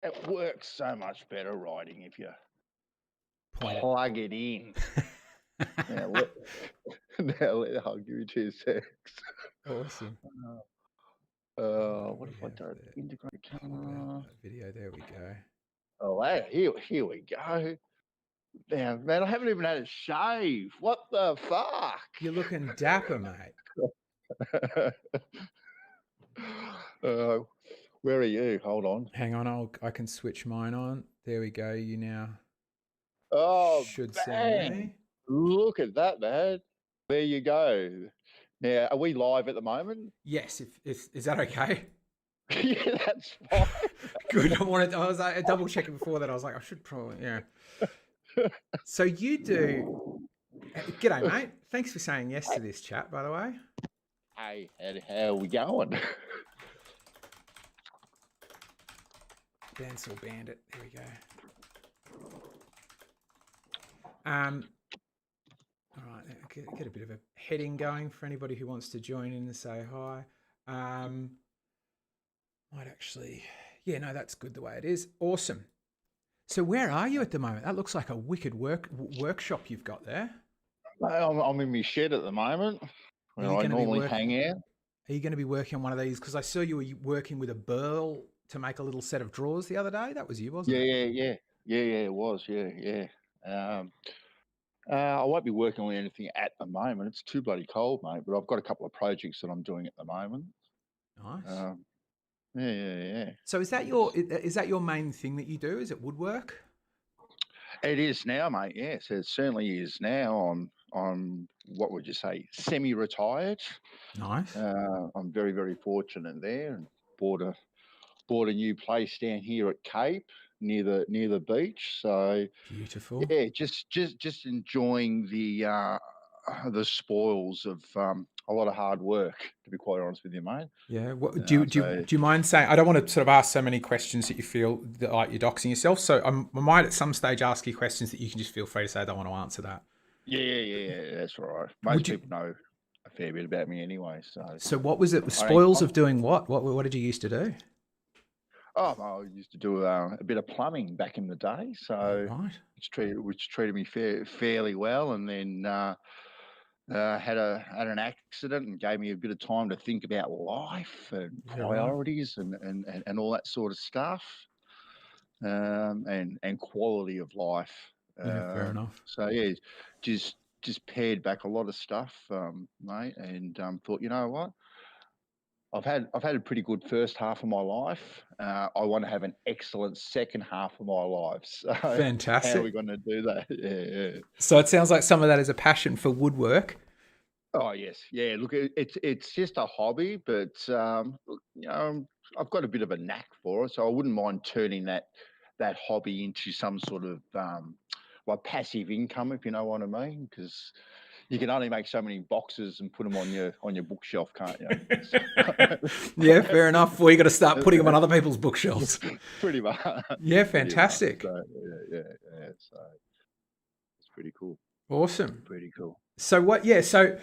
It works so much better writing if you Point it. plug it in. Now, I'll give you 2 secs. Awesome. What if I don't integrate camera? Video. There we go. Oh, hey, here we go. Now, man, I haven't even had a shave. What the fuck? You're looking dapper, mate. Where are you? Hold on. Hang on, I can switch mine on. There we go. You now should see me. Look at that, man. There you go. Now, are we live at the moment? Yes. If is that okay? Yeah, that's fine. Good. I was like, double checking before that. I was like, I should probably, yeah. So you do. G'day, mate. Thanks for saying yes to this chat, by the way. Hey, how are we going? Bandsawbandit. There we go. All right, get a bit of a heading going for anybody who wants to join in and say hi. Might actually, yeah, no, that's good the way it is. Awesome. So where are you at the moment? That looks like a wicked workshop you've got there. I'm in my shed at the moment, where I normally hang out. Are you going to be working on one of these? Because I saw you were working with a burl to make a little set of drawers the other day. That was you, wasn't it? Yeah, it was, yeah. I won't be working on anything at the moment. It's too bloody cold, mate. But I've got a couple of projects that I'm doing at the moment. Nice. Yeah. So is that your main thing that you do? Is it woodwork? It is now, mate. Yes, it certainly is now. I'm what would you say, semi-retired. Nice. I'm very, very fortunate there, and bought a new place down here at Cape near the beach. So beautiful. Yeah, just enjoying the spoils of a lot of hard work, to be quite honest with you, mate. Yeah. Do you mind saying? I don't want to sort of ask so many questions that you feel that like you're doxing yourself. So I might at some stage ask you questions that you can just feel free to say I don't want to answer that. Yeah. That's all right. Most people know a fair bit about me anyway. So what was it? Spoils of doing what? What did you used to do? Oh, I used to do a bit of plumbing back in the day, so which treated me fairly well, and then had an accident and gave me a bit of time to think about life and priorities and all that sort of stuff, and quality of life. Yeah, fair enough. So yeah, just pared back a lot of stuff, mate, and thought, you know what? I've had a pretty good first half of my life. I want to have an excellent second half of my life. So fantastic. How are we going to do that? Yeah. So it sounds like some of that is a passion for woodwork. Oh yes, yeah. Look, it's just a hobby, but I've got a bit of a knack for it, so I wouldn't mind turning that hobby into some sort of like passive income, if you know what I mean, because you can only make so many boxes and put them on your bookshelf, can't you? Yeah, fair enough. Well, you got to start putting them on other people's bookshelves. Pretty much. Yeah, fantastic. So, yeah. So it's pretty cool. Awesome. Pretty cool. So what? Yeah. So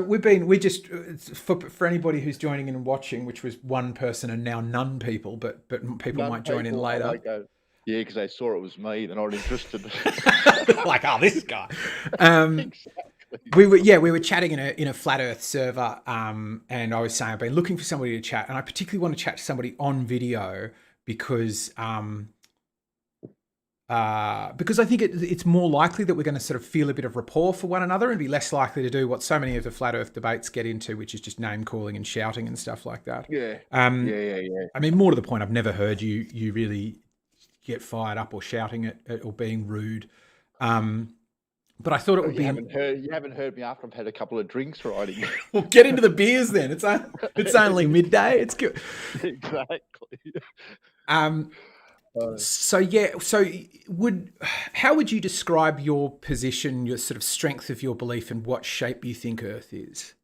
we just for anybody who's joining in and watching, which was one person and now none people, but people might join in later. Yeah, because they saw it was me. They're not interested. Like, oh, this guy. Exactly. We were chatting in a flat Earth server, and I was saying I've been looking for somebody to chat, and I particularly want to chat to somebody on video because I think it's more likely that we're going to sort of feel a bit of rapport for one another and be less likely to do what so many of the flat Earth debates get into, which is just name calling and shouting and stuff like that. Yeah. Yeah. I mean, more to the point, I've never heard you really get fired up or shouting at or being rude. But I thought it would be. You haven't heard me after I've had a couple of drinks, riding. Well, get into the beers then. It's only midday. It's good. Exactly. How would you describe your position, your sort of strength of your belief, and what shape you think Earth is?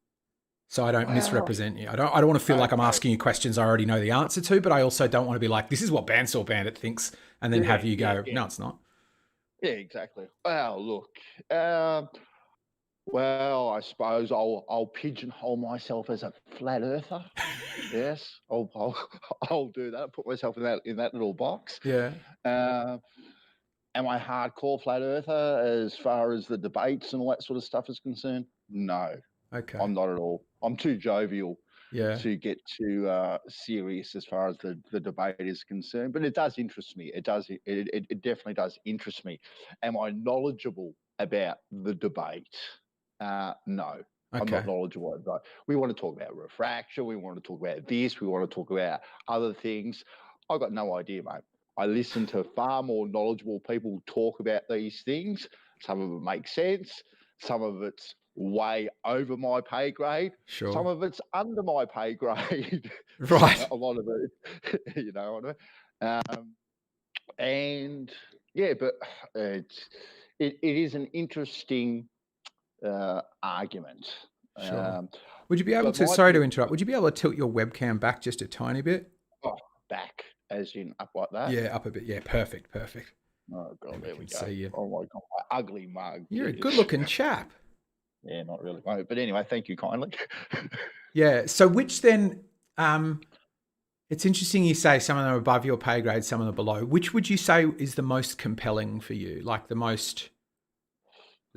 So I don't misrepresent you. I don't want to feel like I'm asking you questions I already know the answer to, but I also don't want to be like, this is what Bandsawbandit thinks, and then have you go, no, it's not. Yeah, exactly. Well, look, Well, I suppose I'll pigeonhole myself as a flat earther. Yes, I'll do that. Put myself in that little box. Yeah. Uh, am I hardcore flat earther as far as the debates and all that sort of stuff is concerned? No, Okay. I'm not at all. I'm too jovial Yeah. to get too serious as far as the debate is concerned. But it does interest me. It definitely does interest me. Am I knowledgeable about the debate? No, I'm not Okay. knowledgeable about it. We want to talk about refraction. We want to talk about this. We want to talk about other things. I've got no idea, mate. I listen to far more knowledgeable people talk about these things. Some of it makes sense. Some of it's way over my pay grade. Some Sure. of it's under my pay grade. Right. A lot of it, you know what I mean? And yeah, but it is an interesting argument. Sure. Would you be able But to, my sorry to position, interrupt, would you be able to tilt your webcam back just a tiny bit? oh, back as in up like that. Yeah, up a bit. Yeah, perfect. Perfect. Oh god, Then there we can go. see you. Oh my god, my ugly mug. You're a Jeez. good looking chap. Yeah, not really. But anyway, thank you kindly. Yeah. So which then, it's interesting you say some of them are above your pay grade, some of them are below. Which would you say is the most compelling for you? Like the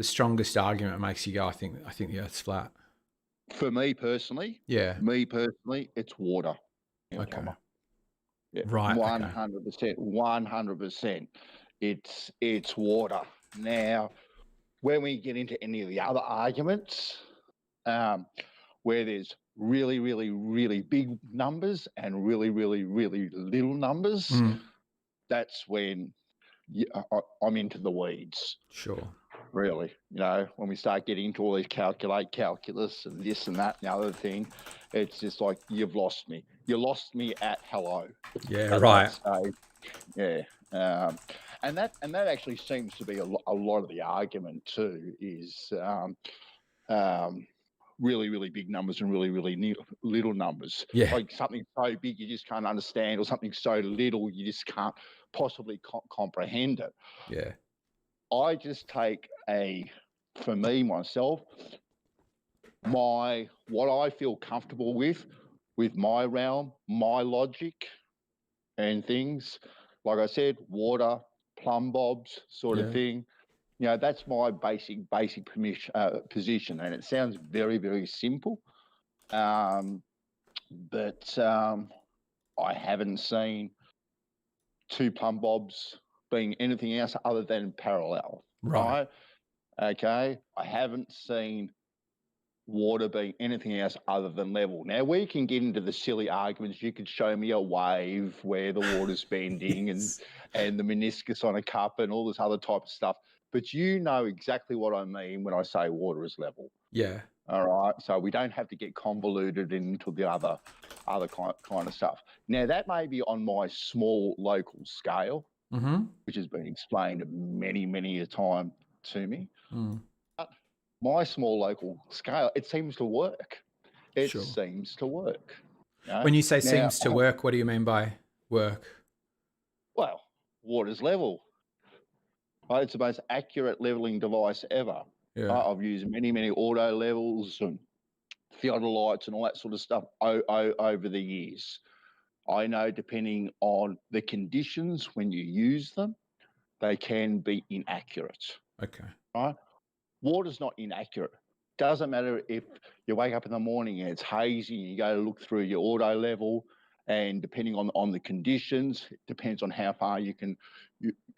strongest argument makes you go, I think the earth's flat. For me personally, Yeah. it's water. Yeah, Okay. plumber. Yeah, Right. Okay. 100%, 100%. It's water. Now, when we get into any of the other arguments, where there's really, really, really big numbers and really, really, really little numbers, that's when I'm into the weeds. Sure. Really, when we start getting into all these calculus and this and that and the other thing, it's just like you've lost me. You lost me at hello. Yeah. At Right. that stage. Yeah. And that actually seems to be a lot of the argument too. Is really, really big numbers and really, really little numbers. Yeah. Like something so big you just can't understand, or something so little you just can't possibly comprehend it. Yeah. I just take for me, myself, what I feel comfortable with my realm, my logic and things. Like I said, water, plumb bobs sort of Yeah. thing. That's my basic position, and it sounds very, very simple. But I haven't seen two plumb bobs being anything else other than parallel. Right. Okay. I haven't seen water being anything else other than level. Now, we can get into the silly arguments. You could show me a wave where the water's bending Yes. and the meniscus on a cup and all this other type of stuff. But you know exactly what I mean when I say water is level. Yeah. All right. So we don't have to get convoluted into the other kind of stuff. Now, that may be on my small local scale, which has been explained many, many a time to me. But my small local scale, it seems to work. It Sure. seems to work. When you say Now, seems to work, what do you mean by work? well, water's level. Right? It's the most accurate leveling device ever. Yeah. I've used many, many auto levels and theodolites and all that sort of stuff over the years. I know depending on the conditions when you use them, they can be inaccurate. Okay. Right? Water's not inaccurate. Doesn't matter if you wake up in the morning and it's hazy and you go to look through your auto level, and depending on the conditions, it depends on how far you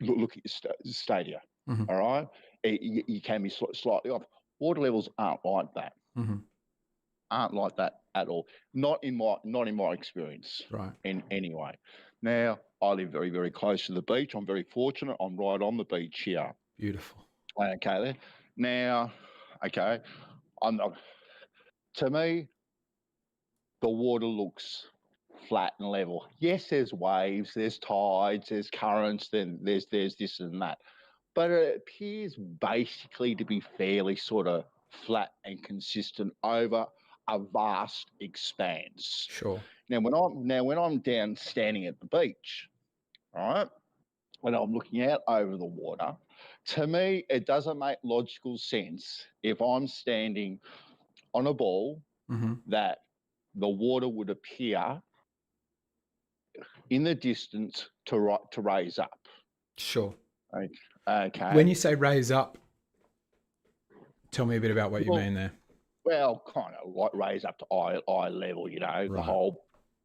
look at your stadia. All right, you can be slightly off. Water levels aren't like that. Aren't like that at all. Not in my experience. Right. In any way. Now, I live very, very close to the beach. I'm very fortunate. I'm right on the beach here. Beautiful. Okay, then. Now, okay, to me, the water looks flat and level. Yes, there's waves, there's tides, there's currents, then there's this and that. But it appears basically to be fairly sort of flat and consistent over a vast expanse. Sure. Now, when I'm down standing at the beach, all right, and I'm looking out over the water. To me, it doesn't make logical sense if I'm standing on a ball Mm-hmm. that the water would appear in the distance to raise up. Sure. Okay. When you say raise up, tell me a bit about what you Well, mean there. well, kind of like raise up to eye level, the Right. whole,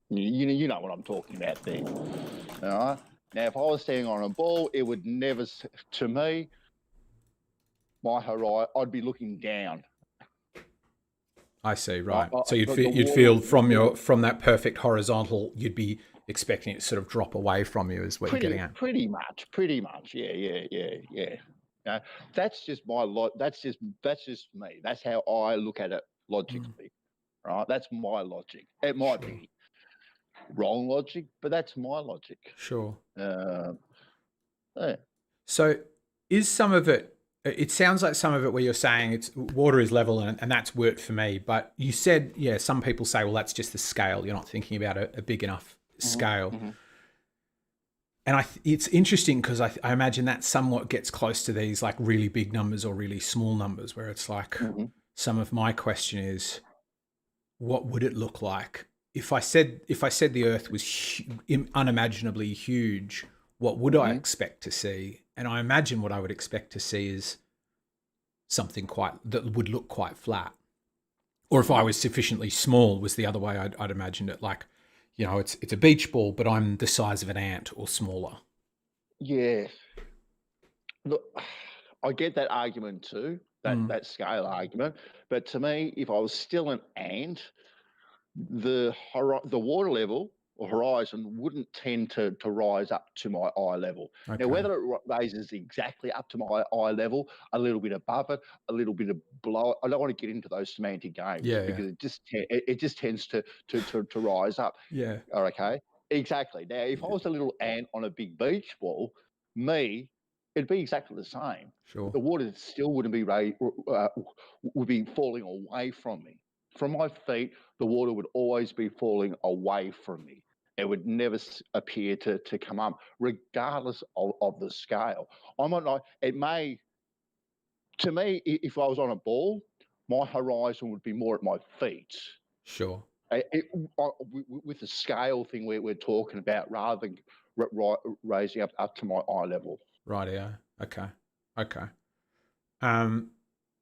you know what I'm talking about there. All right. Now, if I was standing on a ball, it would never, to me, my horizon, I'd be looking down. I see. Right. So The you'd water feel would from that perfect horizontal, you'd be expecting it to sort of drop away from you, is what you're getting at. pretty much. Yeah. That's just my lot. That's just me. That's how I look at it logically. Right. That's my logic. It might be wrong logic, but that's my logic. Sure. Yeah. So is some of it? It sounds like some of it where you're saying it's water is level and that's worked for me. But you said, yeah, some people say, well, that's just the scale. You're not thinking about a big enough scale. Mm-hmm. And it's interesting because I imagine that somewhat gets close to these like really big numbers or really small numbers, where it's like some of my question is, what would it look like if I said the Earth was unimaginably huge? What would I expect to see? And I imagine what I would expect to see is something that would look quite flat. Or if I was sufficiently small, was the other way I'd imagined it. Like, it's a beach ball, but I'm the size of an ant or smaller. Yeah. Look, I get that argument too, that scale argument. But to me, if I was still an ant, the water level or horizon wouldn't tend to rise up to my eye level. Okay. Now, whether it raises exactly up to my eye level, a little bit above it, a little bit below it, I don't want to get into those semantic games because it just tends to rise up. Yeah. Okay. Exactly. Now, if I was a little ant on a big beach ball, it'd be exactly the same. Sure. The water still wouldn't be would be falling away from me. From my feet, the water would always be falling away from me. It would never appear to come up, regardless of the scale. To me, if I was on a ball, my horizon would be more at my feet. Sure. With the scale thing we're talking about, rather than raising up to my eye level. Right. Yeah. Okay. If that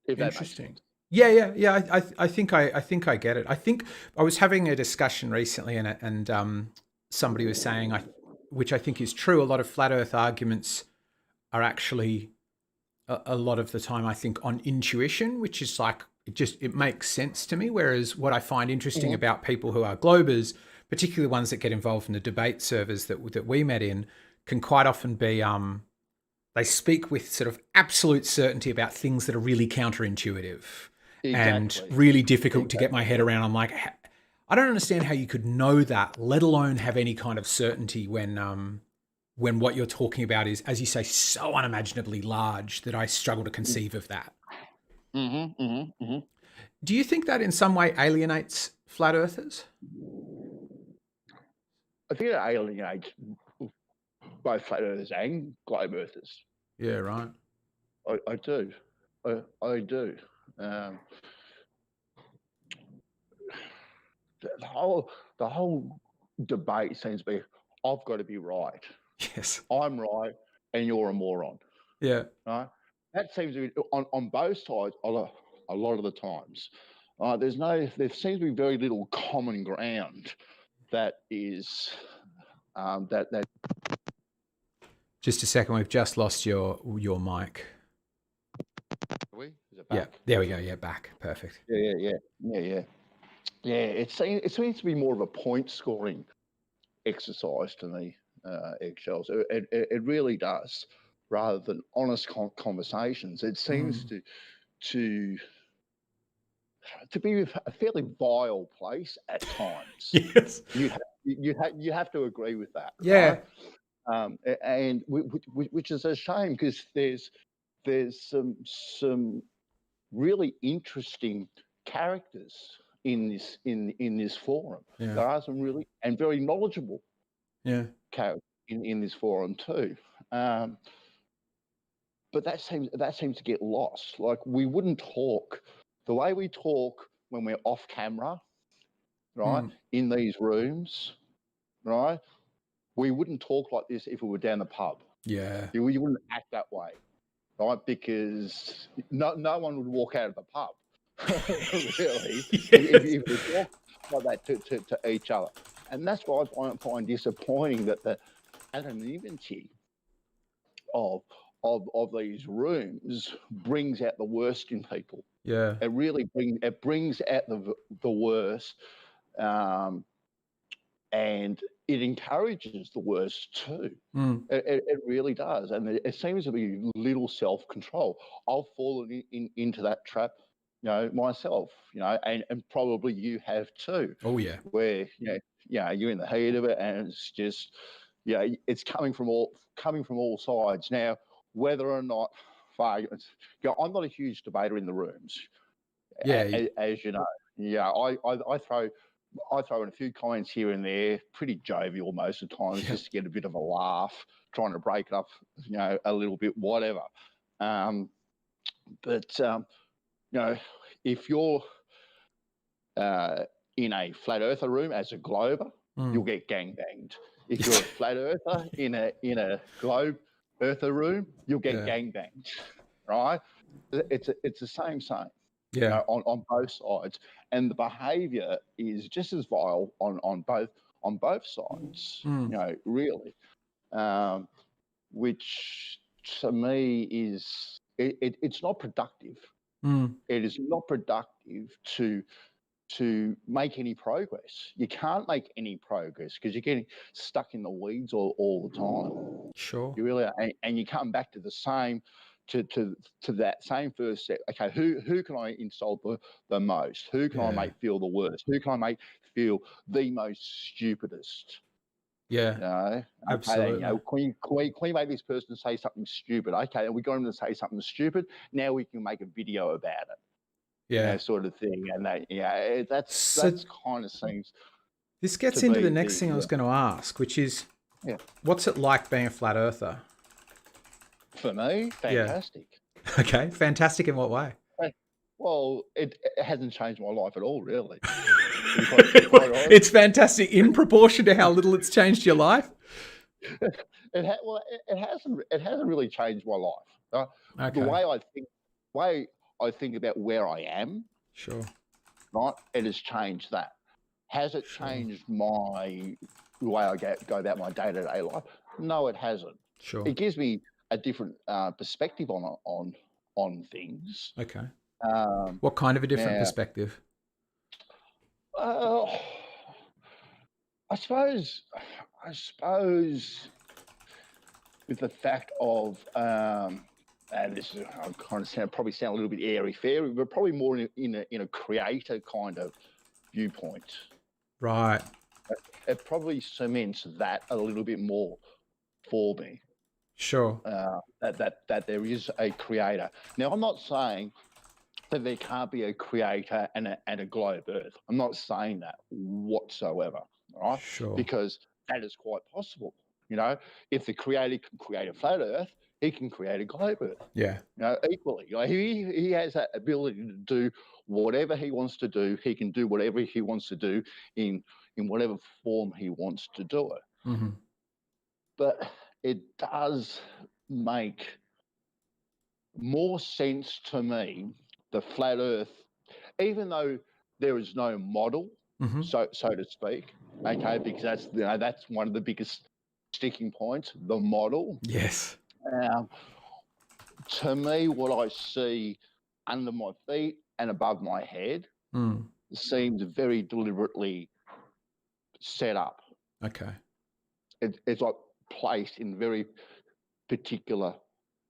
makes Interesting. sense. Yeah. I think I get it. I think I was having a discussion recently, and somebody was saying, which I think is true. A lot of flat Earth arguments are actually a lot of the time, I think, on intuition, which is like it makes sense to me. Whereas what I find interesting about people who are globers, particularly ones that get involved in the debate servers that we met in, can quite often be they speak with sort of absolute certainty about things that are really counterintuitive and really difficult to get my head around. I'm like, I don't understand how you could know that, let alone have any kind of certainty when what you're talking about is, as you say, so unimaginably large that I struggle to conceive of that. Do you think that in some way alienates flat earthers? I think it alienates both flat earthers and globe earthers. Yeah, right. I do. I do. The whole debate seems to be, I've got to be right. Yes. I'm right, and you're a moron. Yeah. Right? That seems to be on both sides a lot of the times. There seems to be very little common ground that is that. Just a second, we've just lost your mic. Is it back? Yeah, there we go. Yeah, back. Perfect. Yeah. It seems to be more of a point scoring exercise to me, eggshells. It really does, rather than honest conversations. It seems to be a fairly vile place at times. Yes. You have to agree with that. Yeah. Right? And which is a shame, because there's some really interesting characters in this forum. Yeah. There are some really and very knowledgeable characters in this forum too. Um, but that seems to get lost. Like, we wouldn't talk the way we talk when we're off camera, right? In these rooms, right? We wouldn't talk like this if we were down the pub. Yeah. You wouldn't act that way, right? Because no one would walk out of the pub, really, if we talk like that to each other. And that's why I find disappointing that the anonymity of these rooms brings out the worst in people. Yeah. It really brings out the worst, and it encourages the worst too. It really does, and it seems to be little self-control. I've fallen into that trap, myself, and probably you have too. Oh yeah. Where you're in the heat of it, and it's just it's coming from all sides. Now, whether or not, I'm not a huge debater in the rooms, Yeah. as you know. Yeah, I throw in a few comments here and there, pretty jovial most of the times, just to get a bit of a laugh, trying to break it up, a little bit, whatever. But if you're in a flat earther room as a glober, you'll get gangbanged. If you're a flat earther in a globe earther room, you'll get gangbanged, right? It's the same. Yeah. On both sides, and the behaviour is just as vile on both sides. Really, which to me is it's not productive. It is not productive to make any progress. You can't make any progress because you're getting stuck in the weeds all the time. Sure. You really are, and you come back to the same, to that same first step. Okay, who can I insult the most? Who can I make feel the worst? Who can I make feel the most stupidest? Yeah. Absolutely. Can we make this person say something stupid? Okay, and we got him to say something stupid. Now we can make a video about it. Yeah. Sort of thing, and that's kind of seems. This gets into the next thing I was going to ask, which is, what's it like being a flat earther? For me, fantastic. Yeah. Okay, fantastic in what way? Well, it hasn't changed my life at all, really. It's fantastic in proportion to how little it's changed your life. It hasn't really changed my life. Okay. The way I think about where I am. Sure. Right, it has changed that. Has it changed the way I go about my day-to-day life? No, it hasn't. Sure. It gives me a different perspective on things. Okay. What kind of a different perspective? I suppose with the fact of, and this is, I kind of probably sound a little bit airy-fairy, but probably more in a creator kind of viewpoint. Right. It probably cements that a little bit more for me. Sure. That there is a creator. Now, I'm not saying that there can't be a creator and a globe Earth. I'm not saying that whatsoever. Right? Sure. Because that is quite possible. If the creator can create a flat Earth, he can create a globe Earth. Yeah. Equally. He has that ability to do whatever he wants to do. He can do whatever he wants to do in whatever form he wants to do it. Mm-hmm. But it does make more sense to me, the flat Earth, even though there is no model, so to speak. Okay, because that's one of the biggest sticking points, the model. Yes. To me, what I see under my feet and above my head seems very deliberately set up. Okay. It's like placed in very particular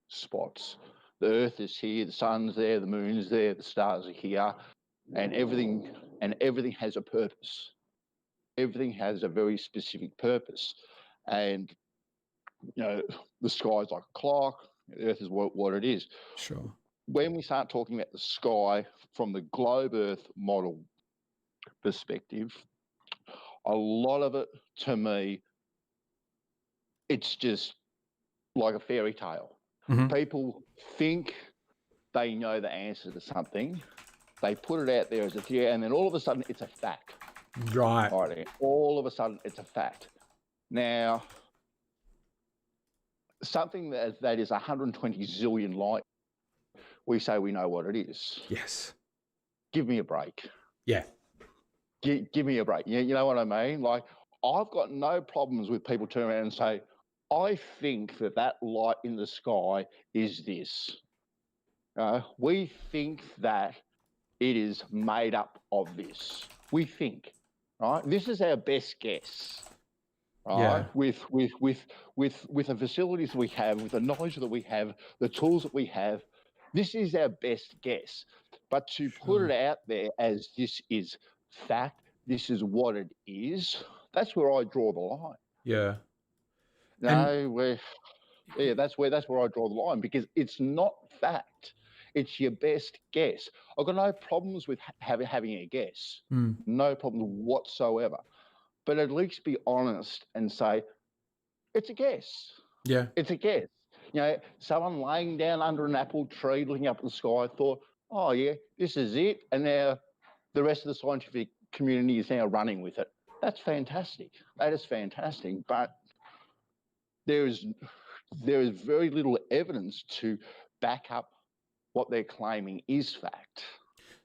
spots. The Earth is here, the sun's there, the moon's there, the stars are here, and everything has a purpose. Everything has a very specific purpose, and the sky's like a clock. The Earth is what it is. Sure. When we start talking about the sky from the globe Earth model perspective, a lot of it, to me, it's just like a fairy tale. Mhm. People think they know the answer to something. They put it out there as a theory, and then all of a sudden it's a fact. Right. Right? All of a sudden it's a fact. Now, something that is 120 zillion light, we say we know what it is. Yes. Give me a break. Yeah. Give me a break. You know what I mean? Like, I've got no problems with people turn around and say, I think that light in the sky is this. We think that it is made up of this. We think, right? This is our best guess, right? Yeah. With the facilities we have, with the knowledge that we have, the tools that we have, this is our best guess. But to put it out there as this is fact, this is what it is, that's where I draw the line. Yeah. No, that's where I draw the line, because it's not fact. It's your best guess. I've got no problems with having a guess. No problem whatsoever. But at least be honest and say, it's a guess. Yeah. It's a guess. Someone laying down under an apple tree looking up at the sky thought, oh, yeah, this is it. And now the rest of the scientific community is now running with it. That's fantastic. That is fantastic. But there is very little evidence to back up what they're claiming is fact,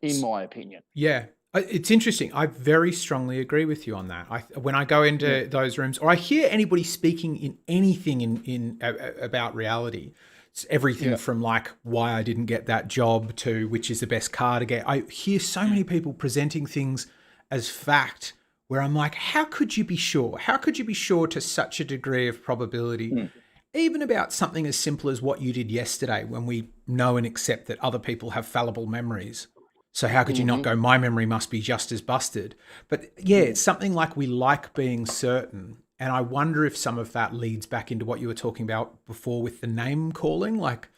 in my opinion. Yeah. It's interesting. I very strongly agree with you on that. When I go into those rooms, or I hear anybody speaking in anything in about reality, it's everything from like why I didn't get that job to which is the best car to get. I hear so many people presenting things as fact where I'm like, how could you be sure? How could you be sure to such a degree of probability? Even about something as simple as what you did yesterday, when we know and accept that other people have fallible memories. So how could you not go, my memory must be just as busted? But yeah, it's something like we like being certain. And I wonder if some of that leads back into what you were talking about before with the name calling. Like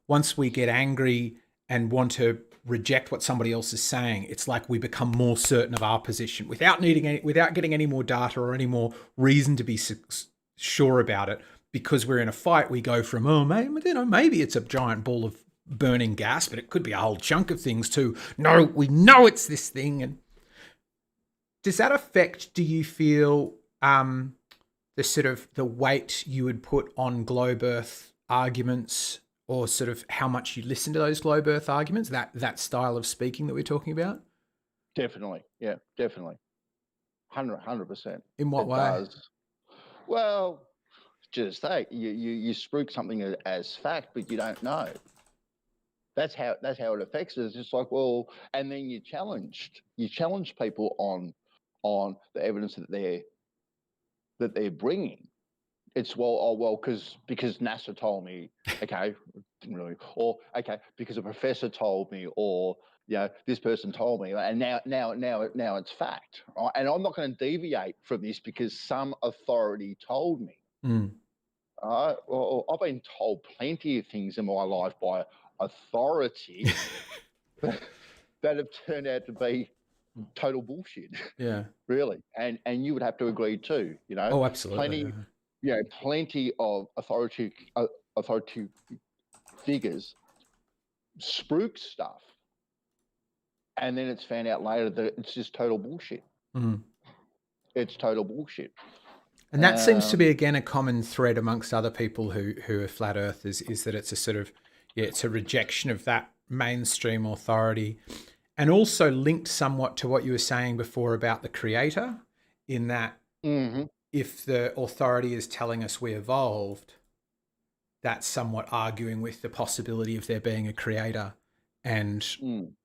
once we get angry and want to reject what somebody else is saying, it's like we become more certain of our position without getting any more data or any more reason to be sure about it. Because we're in a fight, we go from, oh, maybe it's a giant ball of burning gas, but it could be a whole chunk of things too. No, we know it's this thing. And does that affect, do you feel, the sort of the weight you would put on globe earth arguments, or sort of how much you listen to those globe earth arguments, that style of speaking that we're talking about? Definitely. Yeah, definitely. 100%. In what way? Does. Well, just say you spruik something as fact, but you don't know. That's how it affects us. It's just like, well, and then you challenge people on the evidence that they're bringing. It's because NASA told me, okay, didn't really, or okay, because a professor told me, or this person told me, and now it's fact, right? And I'm not going to deviate from this because some authority told me. Well, I've been told plenty of things in my life by authority that have turned out to be total bullshit. Yeah. Really. And you would have to agree too, Oh, absolutely. Plenty of authority figures spruik stuff, and then it's found out later that it's just total bullshit. It's total bullshit. And that seems to be, again, a common thread amongst other people who are flat earthers, is that it's a sort of, it's a rejection of that mainstream authority, and also linked somewhat to what you were saying before about the creator, in that if the authority is telling us we evolved, that's somewhat arguing with the possibility of there being a creator. And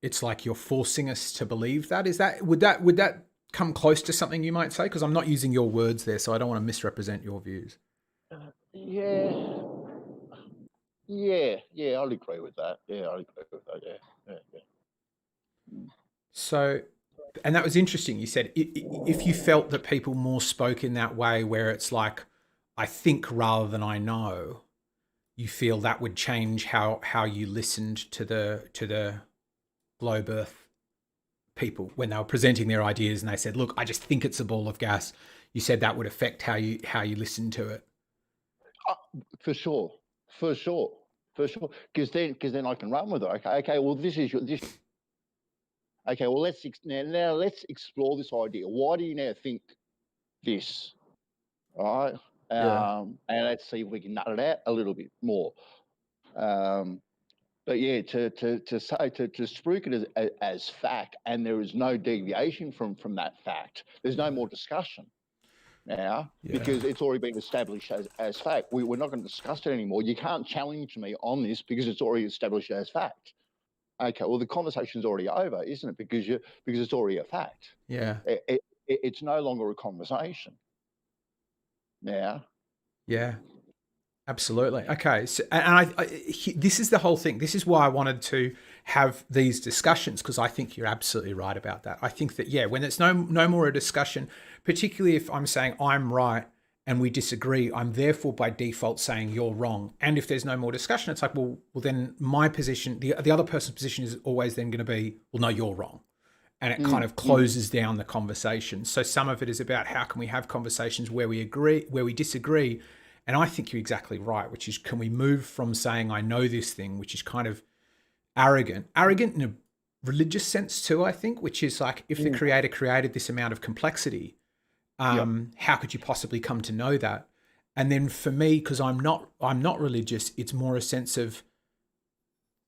it's like you're forcing us to believe that. Would that come close to something you might say? Because I'm not using your words there, so I don't want to misrepresent your views. Yeah, I'll agree with that. Yeah. So, and that was interesting. You said if you felt that people more spoke in that way, where it's like, I think rather than I know, you feel that would change how you listened to the globe earth people when they were presenting their ideas, and they said, look, I just think it's a ball of gas. You said that would affect how you listen to it. For sure. for sure, for sure. Because then I can run with it. Okay. Well, this is your this. Okay. Well, now let's explore this idea. Why do you now think this? All right. Yeah. And let's see if we can nut it out a little bit more. But yeah, to say to spruik it as fact, and there is no deviation from that fact. There's no more discussion now because it's already been established as fact. We're not going to discuss it anymore. You can't challenge me on this because it's already established as fact. Okay, well the conversation's already over, isn't it? Because it's already a fact. Yeah. It's no longer a conversation now. Yeah. Absolutely. Okay. So, and this is the whole thing. This is why I wanted to have these discussions, because I think you're absolutely right about that. I think that, yeah, when it's no more a discussion, particularly if I'm saying I'm right and we disagree, I'm therefore by default saying you're wrong. And if there's no more discussion, it's like, well then my position, the other person's position is always then going to be, well, no, you're wrong. And it kind of closes down the conversation. So some of it is about how can we have conversations where we agree, where we disagree. And I think you're exactly right, which is, can we move from saying I know this thing, which is kind of arrogant in a religious sense too, I think, which is like, if the creator created this amount of complexity, how could you possibly come to know that? And then for me, because I'm not religious, it's more a sense of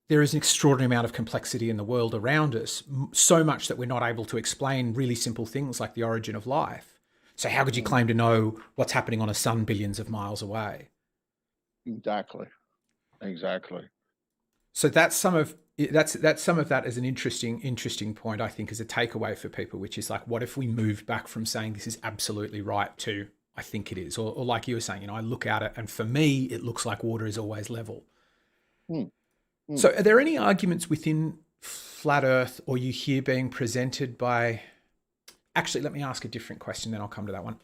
there is an extraordinary amount of complexity in the world around us, so much that we're not able to explain really simple things like the origin of life. So how could you claim to know what's happening on a sun billions of miles away? Exactly. So that's some of that as an interesting point, I think, as a takeaway for people, which is like, what if we moved back from saying this is absolutely right to I think it is, or like you were saying, I look at it and for me it looks like water is always level. So are there any arguments within flat Earth or you hear being presented by? Actually, let me ask a different question, then I'll come to that one.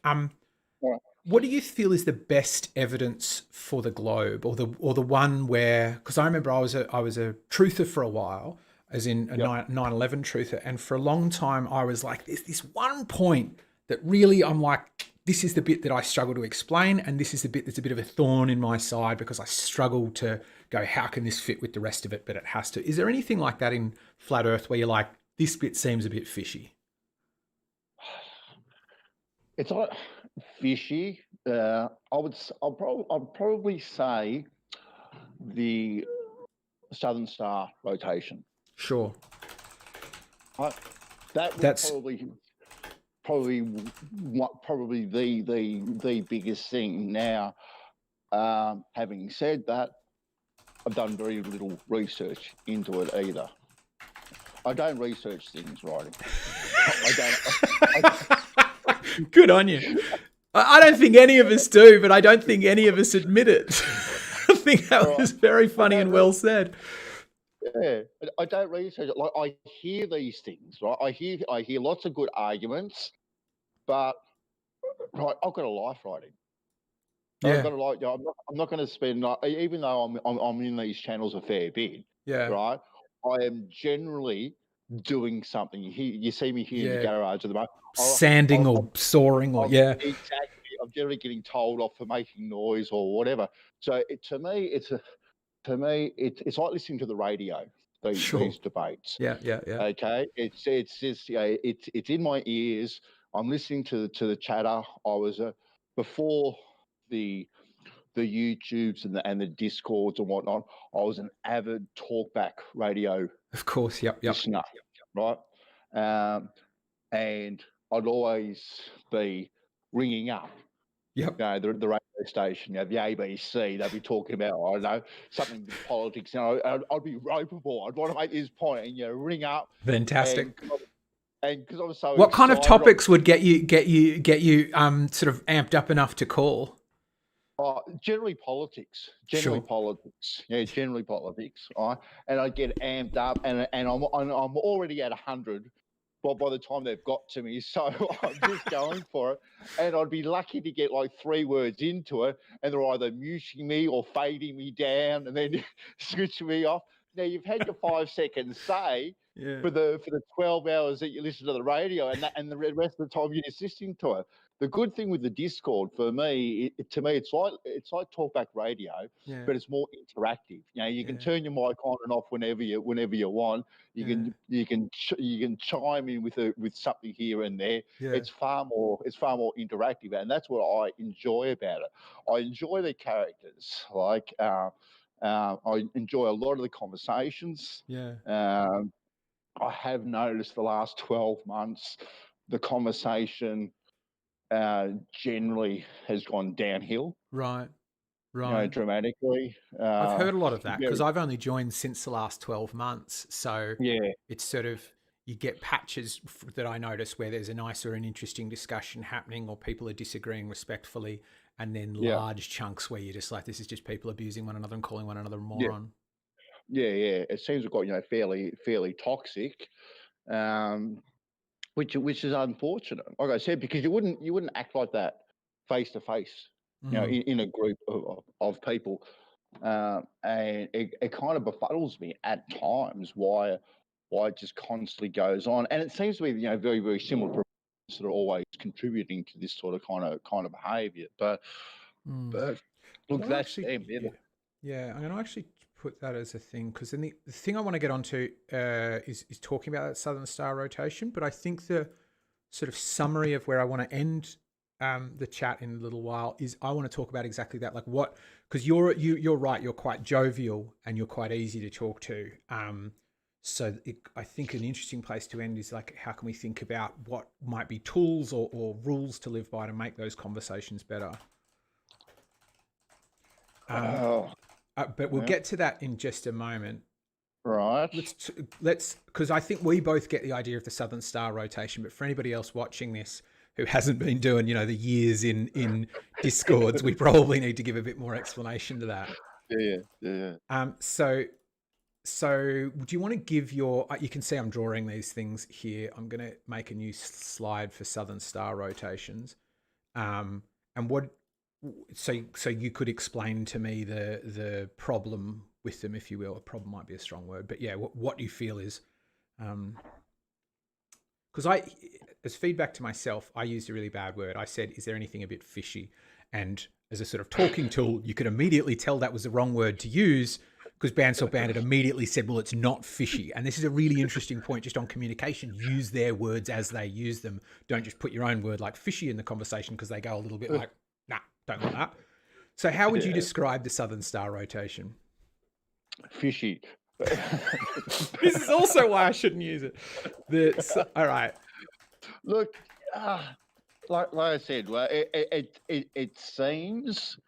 What do you feel is the best evidence for the globe, or the one where? Because I remember I was a truther for a while, as in a 9/11 truther, and for a long time I was like, there's this one point that really I'm like, this is the bit that I struggle to explain, and this is the bit that's a bit of a thorn in my side because I struggle to go, how can this fit with the rest of it? But it has to. Is there anything like that in flat Earth where you're like, this bit seems a bit fishy? It's like fishy. I'll probably say the Southern Star rotation. Sure. That's probably the biggest thing. Now, having said that, I've done very little research into it either. I don't research things, Roddy. I don't. Good on you. I don't think any of us do, but I don't think any of us admit it. I think that was very funny and well said. Yeah, I don't research it. Like, I hear these things, right? I hear lots of good arguments, but right, I've got a life, Roddy. I've got a life. I'm not going to spend, even though I'm in these channels a fair bit. Yeah. Right. I am generally doing something. You see me here in the garage at the moment. Sanding or sawing or exactly. I'm generally getting told off for making noise or whatever. So to me, it's like listening to the radio. These debates. Yeah. Okay. It's just it's in my ears. I'm listening to the chatter. I was before the YouTubes and the Discords and whatnot. I was an avid talkback radio. Of course. Yep. Listener, right. And I'd always be ringing up. Yep. The radio station, the ABC. They'd be talking about, I don't know, something with politics. I'd be ropeable. I'd want to make this point, and ring up. Fantastic. And because I was so. What kind of topics would get you sort of amped up enough to call? Generally politics. Politics. Yeah, generally politics. Right, and I get amped up, and I'm already at 100. Well, by the time they've got to me, so I'm just going for it. And I'd be lucky to get like 3 words into it, and they're either muting me or fading me down, and then switching me off. Now you've had your 5 seconds say for the 12 hours that you listen to the radio, and the rest of the time you're just listening to it. the good thing with the Discord for me, to me, it's like talkback radio, Yeah. but it's more interactive. You know, you can Yeah. turn your mic on and off whenever you want. You Yeah. can chime in with something here and there. Yeah. It's far more interactive, and that's what I enjoy about it. I enjoy the characters. Like I enjoy a lot of the conversations. Yeah. I have noticed the last 12 months, the conversation generally has gone downhill, Right. you know, Right. dramatically. I've heard a lot of that Yeah, because I've only joined since the last 12 months. So yeah, it's sort of, you get patches that I notice where there's a nice or an interesting discussion happening, or people are disagreeing respectfully, and then yeah, large chunks where you're just like, this is just people abusing one another and calling one another a yeah, moron. yeah. It seems to have got, you know, fairly toxic, um, which is unfortunate. Like I said, because you wouldn't act like that face to face, you know, Mm. in a group of people. And it kind of befuddles me at times why it just constantly goes on, and it seems to be, you know, very very similar to that are always contributing to this sort of kind of behaviour. Mm. But I'm look, going to that's actually, them. yeah, I'm going to actually put that as a thing, because then the thing I want to get onto is talking about that Southern Star rotation. But I think the sort of summary of where I want to end the chat in a little while is I want to talk about exactly that, like what, because you're right, you're quite jovial and you're quite easy to talk to. So I think an interesting place to end is like, how can we think about what might be tools or rules to live by to make those conversations better? But we'll get to that in just a moment. Right. Let's because I think we both get the idea of the Southern Star rotation, but for anybody else watching this who hasn't been doing, you know, the years in Discords, we probably need to give a bit more explanation to that. Yeah. So do you want to give your? You can see I'm drawing these things here. I'm going to make a new slide for Southern Star rotations, and what. So you could explain to me the problem with them, if you will. A problem might be a strong word, but yeah, what you feel is, because as feedback to myself, I used a really bad word. I said, "Is there anything a bit fishy?" And as a sort of talking tool, you could immediately tell that was the wrong word to use, because Bandsawbandit immediately said, "Well, it's not fishy." And this is a really interesting point just on communication. Use their words as they use them. Don't just put your own word like fishy in the conversation, because they go a little bit like, nah, don't want that. So how would you describe the Southern Star rotation? Fishy. This is also why I shouldn't use it. All right. Look, like I said, well, it seems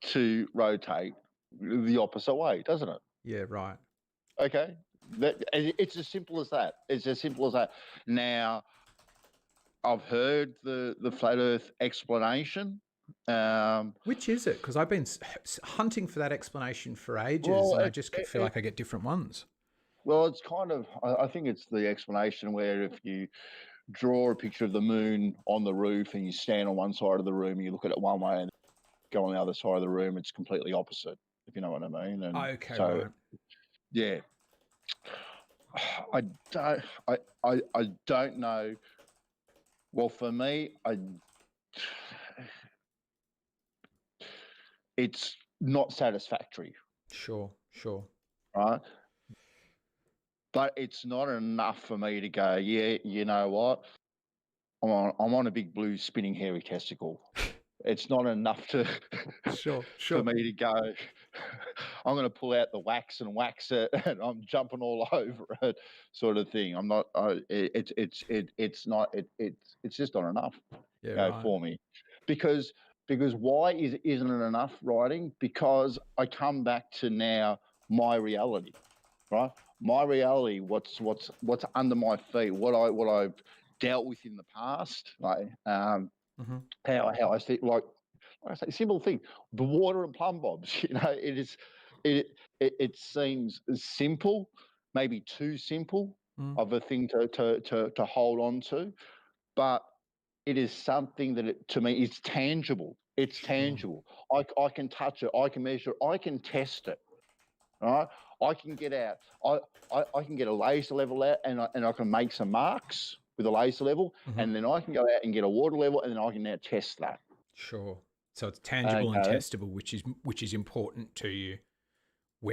to rotate the opposite way, doesn't it? Yeah, right. Okay. It's as simple as that. It's as simple as that. Now, I've heard the flat Earth explanation. Which is it? Because I've been hunting for that explanation for ages, Well, and I just feel like I get different ones. Well, it's kind of, I think it's the explanation where if you draw a picture of the moon on the roof and you stand on one side of the room and you look at it one way and go on the other side of the room, it's completely opposite, if you know what I mean. And okay, so, right. Yeah, I don't know. Well, for me, it's not satisfactory. Sure. Right? But it's not enough for me to go, yeah, you know what? I'm on a big blue spinning hairy testicle. It's not enough to Sure. for me to go, I'm going to pull out the wax and wax it, and I'm jumping all over it, sort of thing. I'm not. It's not. It's just not enough. Yeah, right. For me, because why isn't it enough writing? Because I come back to now my reality, right? My reality, what's under my feet, what I've dealt with in the past, like how I see, like I say, simple thing, the water and plumb bobs. You know, it seems simple, maybe too simple of a thing to hold on to, but it is something that to me is tangible. It's tangible. I can touch it. I can measure it. I can test it. Right? I can get out. I can get a laser level out, and I can make some marks with a laser level, Mhm. and then I can go out and get a water level, and then I can now test that. Sure. So it's tangible and Okay. testable, which is important to you.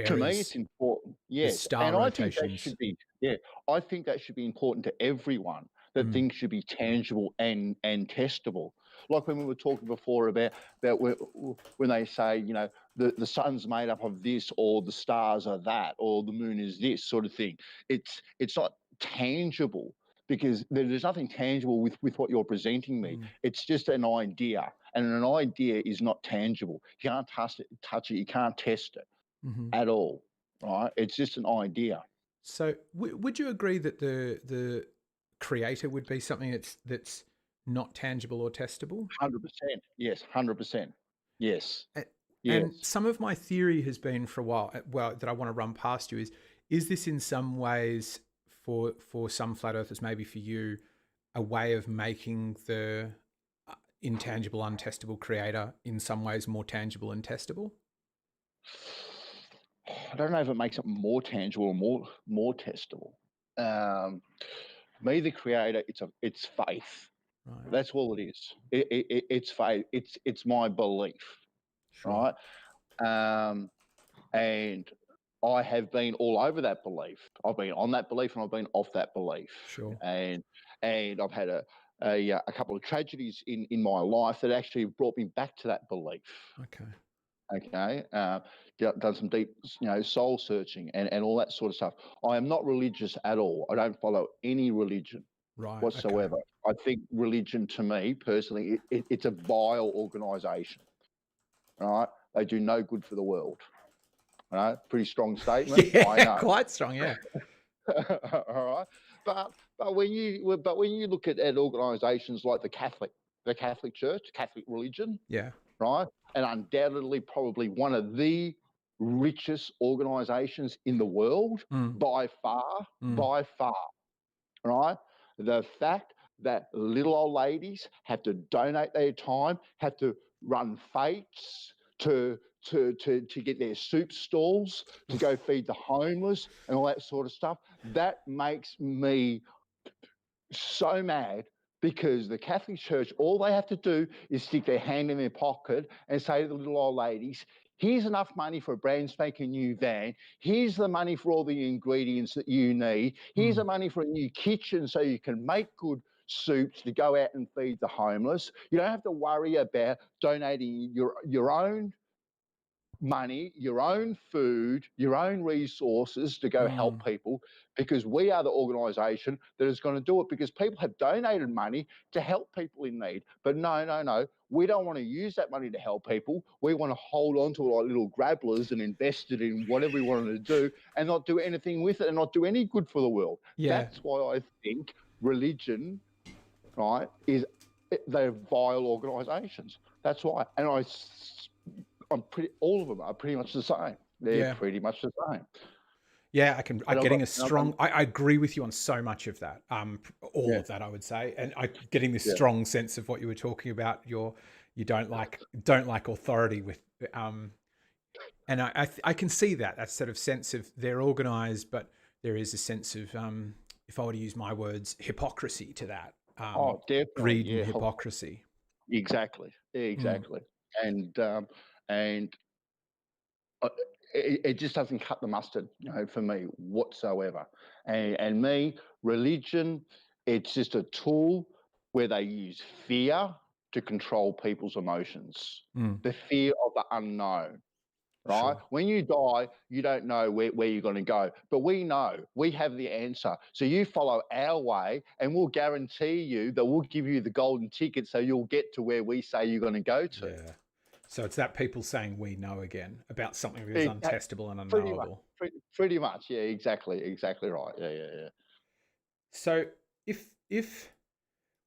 To me, it's Whereas important, the yes, star and I think that rotations, should be, yeah, I think that should be important to everyone, that mm, things should be tangible and testable. Like when we were talking before about when they say, the sun's made up of this, or the stars are that, or the moon is this sort of thing. It's not tangible, because there's nothing tangible with what you're presenting me. mm, It's just an idea, and an idea is not tangible. You can't touch it, you can't test it mhm. at all, right? It's just an idea. So would you agree that the creator would be something that's not tangible or testable? 100%. Yes, 100%. Yes, A- And yes. some of my theory has been for a while, well, that I want to run past you is this in some ways for some flat earthers, maybe for you, a way of making the intangible, untestable creator in some ways more tangible and testable? I don't know if it makes it more tangible or more testable. Um, Me, the creator, it's faith. Right. That's all it is. It's faith. It's my belief, Sure. right? Um, and I have been all over that belief. I've been on that belief, and I've been off that belief, Sure. and I've had a couple of tragedies in my life that actually brought me back to that belief. Okay. Okay, done some deep, soul searching and all that sort of stuff. I am not religious at all. I don't follow any religion Right. Okay. whatsoever. I think religion, to me personally, it's a vile organisation. Right, they do no good for the world. Right, pretty strong statement, I Yeah, know. quite strong. Yeah. All right, but when you look at organisations like the Catholic Church, Catholic religion, Yeah. right, and undoubtedly probably one of the richest organisations in the world Mm, mm, by far, right? The fact that little old ladies have to donate their time, have to run fates to get their soup stalls, to go feed the homeless and all that sort of stuff, that makes me so mad, because the Catholic Church, all they have to do is stick their hand in their pocket and say to the little old ladies, here's enough money for a brand spanking new van. Here's the money for all the ingredients that you need. Here's the mm, money for a new kitchen so you can make good soups to go out and feed the homeless. You don't have to worry about donating your own money, your own food, your own resources to go help mm. people, because we are the organisation that is going to do it, because people have donated money to help people in need. But no, no, no, we don't want to use that money to help people. We want to hold on to it like little grabblers and invest it in whatever we wanted to do, and not do anything with it, and not do any good for the world. Yeah. That's why I think religion, right, they're vile organisations. That's why. And all of them are pretty much the same. They're Yeah. pretty much the same. Yeah, I'm And I've got, getting a and I've done, strong. I agree with you on so much of that. All yeah, of that, I would say, and I getting this yeah, strong sense of what you were talking about. You don't like authority with, and I can see that sort of sense of they're organised, but there is a sense of, if I were to use my words, hypocrisy to that. oh, definitely, Greed and yeah, hypocrisy. exactly, Mm, exactly, and uh, it just doesn't cut the mustard, for me whatsoever. And me, religion, it's just a tool where they use fear to control people's emotions, mm, the fear of the unknown. Right? sure. When you die, you don't know where you're going to go, but we know, we have the answer. So you follow our way, and we'll guarantee you that we'll give you the golden ticket so you'll get to where we say you're going to go to. Yeah. So it's that people saying we know again about something that is Exactly. untestable and Pretty much, unknowable. pretty much, yeah, exactly right, yeah, yeah, yeah. So if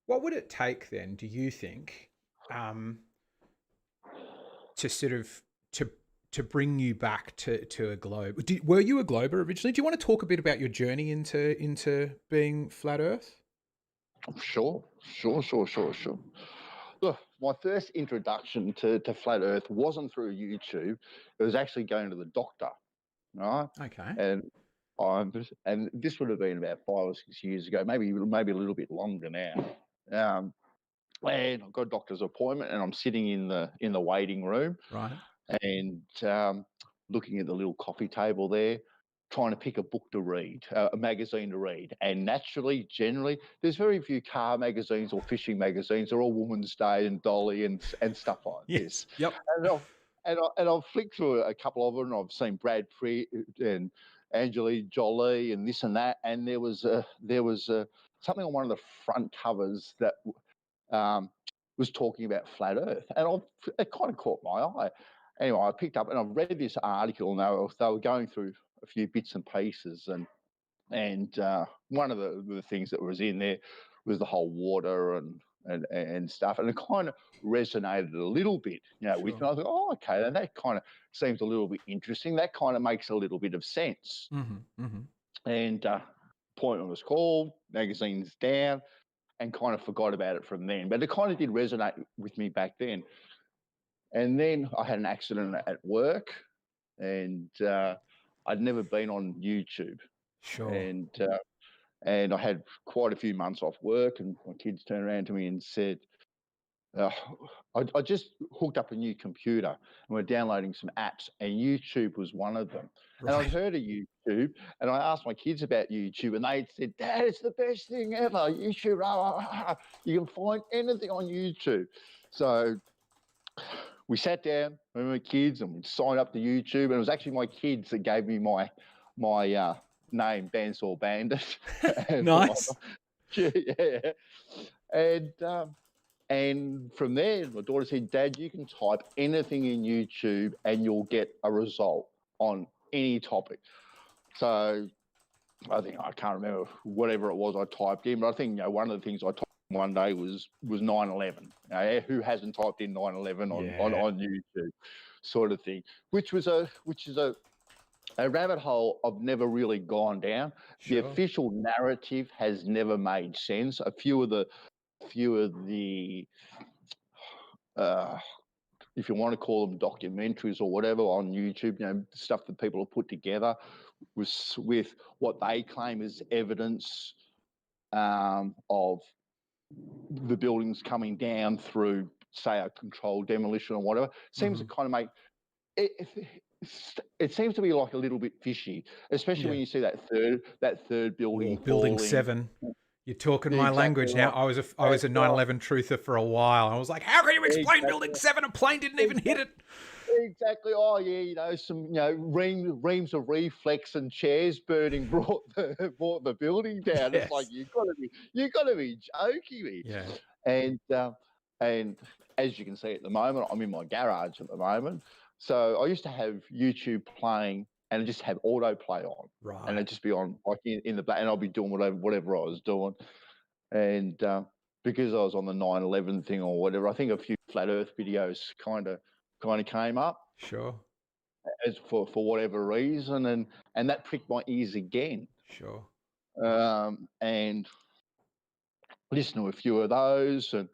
what would it take then, do you think, um, to sort of to bring you back to a globe? Were you a glober originally? Do you want to talk a bit about your journey into being flat Earth? Sure, sure. Look, my first introduction to flat Earth wasn't through YouTube. It was actually going to the doctor, right? Okay. And and this would have been about 5 or 6 years ago, maybe a little bit longer now. And I've got a doctor's appointment, and I'm sitting in the waiting room, Right. and looking at the little coffee table there, trying to pick a book to read, a magazine to read. And naturally, generally, there's very few car magazines or fishing magazines. They're all Woman's Day and Dolly and stuff like this. Yes. Yep. And I've flicked through a couple of them, and I've seen Brad Pitt and Angelina Jolie and this and that. And there was something on one of the front covers that was talking about flat Earth, and it kind of caught my eye. Anyway, I picked up and I've read this article, and they were going through a few bits and pieces, and one of the things that was in there was the whole water and stuff, and it kind of resonated a little bit, with me. I was like, oh, okay, and that kind of seems a little bit interesting. That kind of makes a little bit of sense. Mm-hmm. Mm-hmm. And appointment was called, magazines down, and kind of forgot about it from then. But it kind of did resonate with me back then. And then I had an accident at work, and I'd never been on YouTube. Sure. And I had quite a few months off work, and my kids turned around to me and said, I just hooked up a new computer, and we're downloading some apps, and YouTube was one of them. Right. And I'd heard of YouTube, and I asked my kids about YouTube, and they said, Dad, it's the best thing ever. YouTube, you can find anything on YouTube. So we sat down with my kids, and we signed up to YouTube, and it was actually my kids that gave me my name, Bandsawbandit. Nice. Yeah. And from there, my daughter said, Dad, you can type anything in YouTube and you'll get a result on any topic. So I can't remember whatever it was I typed in, but I think one of the things I typed in one day was 9/11. Who hasn't typed in 9/11 on YouTube, sort of thing, which is a rabbit hole I've never really gone down. Sure. The official narrative has never made sense. A few of the if you want to call them documentaries or whatever on YouTube, stuff that people have put together with what they claim is evidence of the buildings coming down through, say, a controlled demolition or whatever, seems to kind of make it seems to be like a little bit fishy, especially when you see that third building, Building 7. You're talking my language now. I was a 9/11 truther for a while. I was like, how can you explain Building 7? A plane didn't even hit it. Exactly. Oh yeah, some reams of reflex and chairs burning brought the building down. Yes. It's like you got to be joking me. Yeah. And as you can see at the moment, I'm in my garage at the moment. So I used to have YouTube playing, and just have autoplay on, right? And it'd just be on like in the back, and I'll be doing whatever I was doing. And because I was on the 9/11 thing or whatever, I think a few flat Earth videos kind of came up. Sure. As for whatever reason, and that pricked my ears again. Sure. And listen to a few of those, and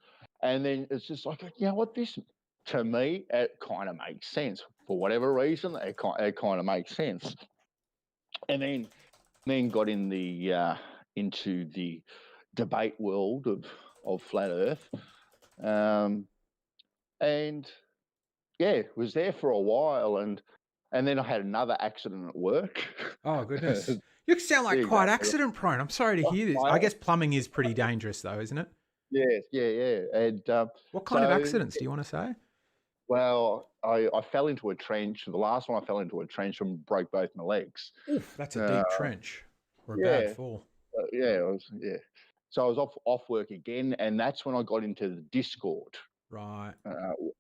then it's just like, what this. To me, it kind of makes sense. For whatever reason, it kind of makes sense. And then got in into the debate world of flat Earth, and was there for a while, and then I had another accident at work. Oh goodness! You sound like quite accident prone. I'm sorry to hear this. I guess plumbing is pretty dangerous, though, isn't it? Yes, yeah. And what kind of accidents do you want to say? Well, I fell into a trench. The last one I fell into a trench and broke both my legs. Oof, that's a deep trench or a bad fall. So I was off work again, and that's when I got into the Discord. Right.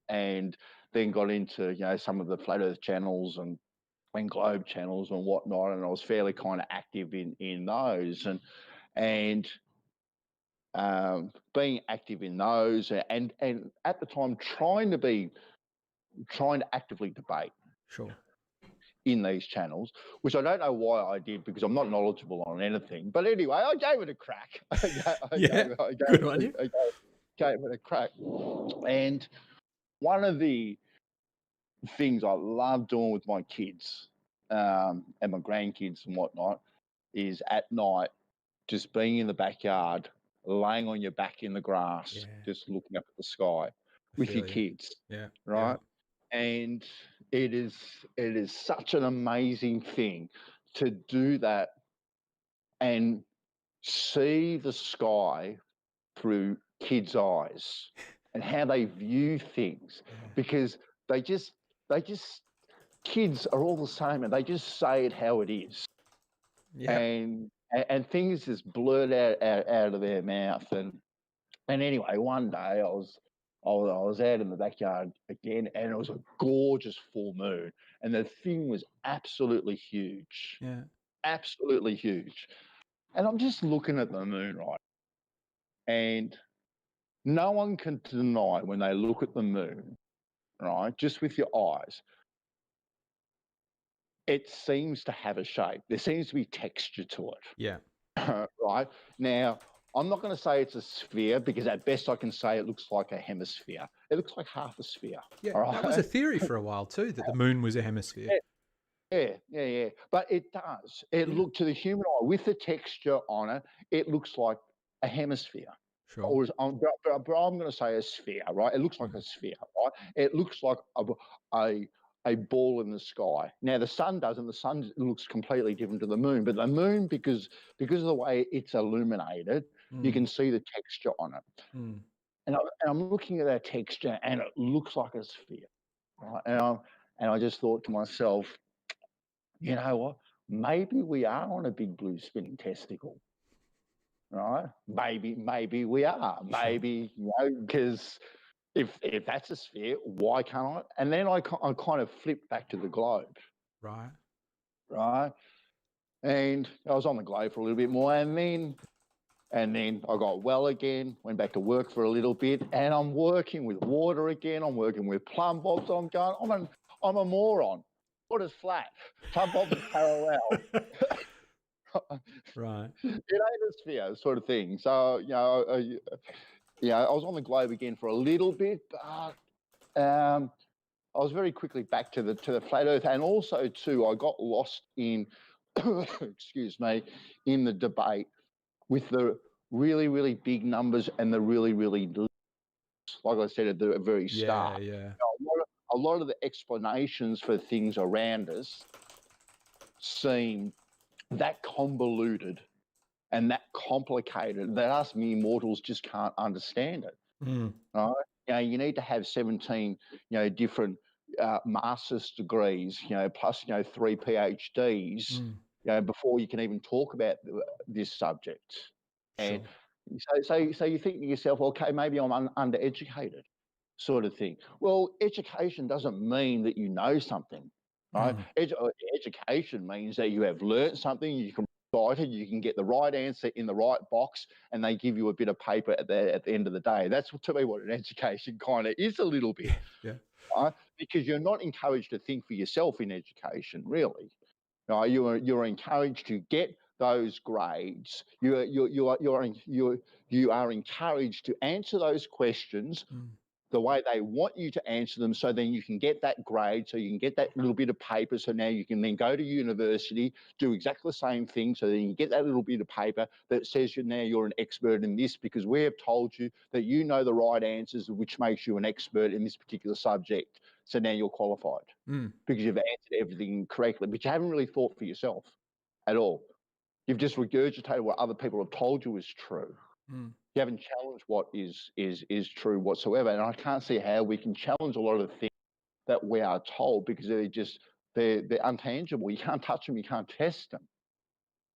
And then got into some of the flat Earth channels and globe channels and whatnot, and I was fairly kind of active in those, and being active in those, and at the time trying to actively debate. Sure. In these channels, which I don't know why I did, because I'm not knowledgeable on anything. But anyway, I gave it a crack. Good on you. I gave it a crack. And one of the things I love doing with my kids and my grandkids and whatnot, is at night just being in the backyard, laying on your back in the grass, Yeah. just looking up at the sky I with your feel you. kids, Yeah. right? And it is such an amazing thing to do that and see the sky through kids' eyes and how they view things, Yeah. because they just kids are all the same and they just say it how it is. Yeah. And things just blurt out of their mouth. And anyway, one day I was out in the backyard again, and it was a gorgeous full moon, and the thing was absolutely huge, Yeah. absolutely huge. And I'm just looking at the moon, right? And no one can deny when they look at the moon, right, just with your eyes, it seems to have a shape. There seems to be texture to it. Yeah. Right? Now, I'm not going to say it's a sphere, because at best I can say it looks like a hemisphere. It looks like half a sphere. Yeah. All That was a right? theory for a while too, that the moon was a hemisphere. Yeah. But it does. It Yeah. looked, to the human eye, with the texture on it, it looks like a hemisphere. Sure. Or but I'm going to say a sphere, right? It looks like a sphere, right? It looks like a ball in the sky. Now the sun doesn't. The sun looks completely different to the moon. But the moon, because of the way it's illuminated, you can see the texture on it. Mm. And I'm looking at that texture, and it looks like a sphere, right? And I just thought to myself, you know what? Maybe we are on a big blue spinning testicle, right? Maybe we are. Maybe, because if that's a sphere, why can't I? And then I kind of flipped back to the globe, Right. right? And I was on the globe for a little bit more, and then I got well again, went back to work for a little bit, and I'm working with water again. I'm working with plumb bobs. I'm going, I'm a moron. Water's flat. Plumb bobs are parallel. Right. It ain't a sphere, sort of thing. So, I was on the globe again for a little bit, but I was very quickly back to the flat Earth, and also too, I got lost in, excuse me, in the debate with the really, really big numbers and the really, really little, like I said at the very start. Yeah. A lot of the explanations for things around us seem that convoluted and that complicated that us mere mortals just can't understand it. Mm. Right? You need to have 17, different master's degrees, plus, 3 PhDs, before you can even talk about this subject. And so you think to yourself, okay, maybe I'm undereducated, sort of thing. Well, education doesn't mean that you know something, right? Education means that you have learnt something, you can write it, you can get the right answer in the right box, and they give you a bit of paper at the end of the day. That's, to me, what an education kind of is a little bit. Yeah. Right? Because you're not encouraged to think for yourself in education, really. Right? You're encouraged to get those grades. You are encouraged to answer those questions the way they want you to answer them, so then you can get that grade, so you can get that little bit of paper, so now you can then go to university, do exactly the same thing, so then you get that little bit of paper that says you're an expert in this, because we have told you that you know the right answers, which makes you an expert in this particular subject. So now you're qualified because you've answered everything correctly, but you haven't really thought for yourself at all. You've just regurgitated what other people have told you is true. You haven't challenged what is true whatsoever. And I can't see how we can challenge a lot of the things that we are told, because they're intangible. You can't touch them, you can't test them.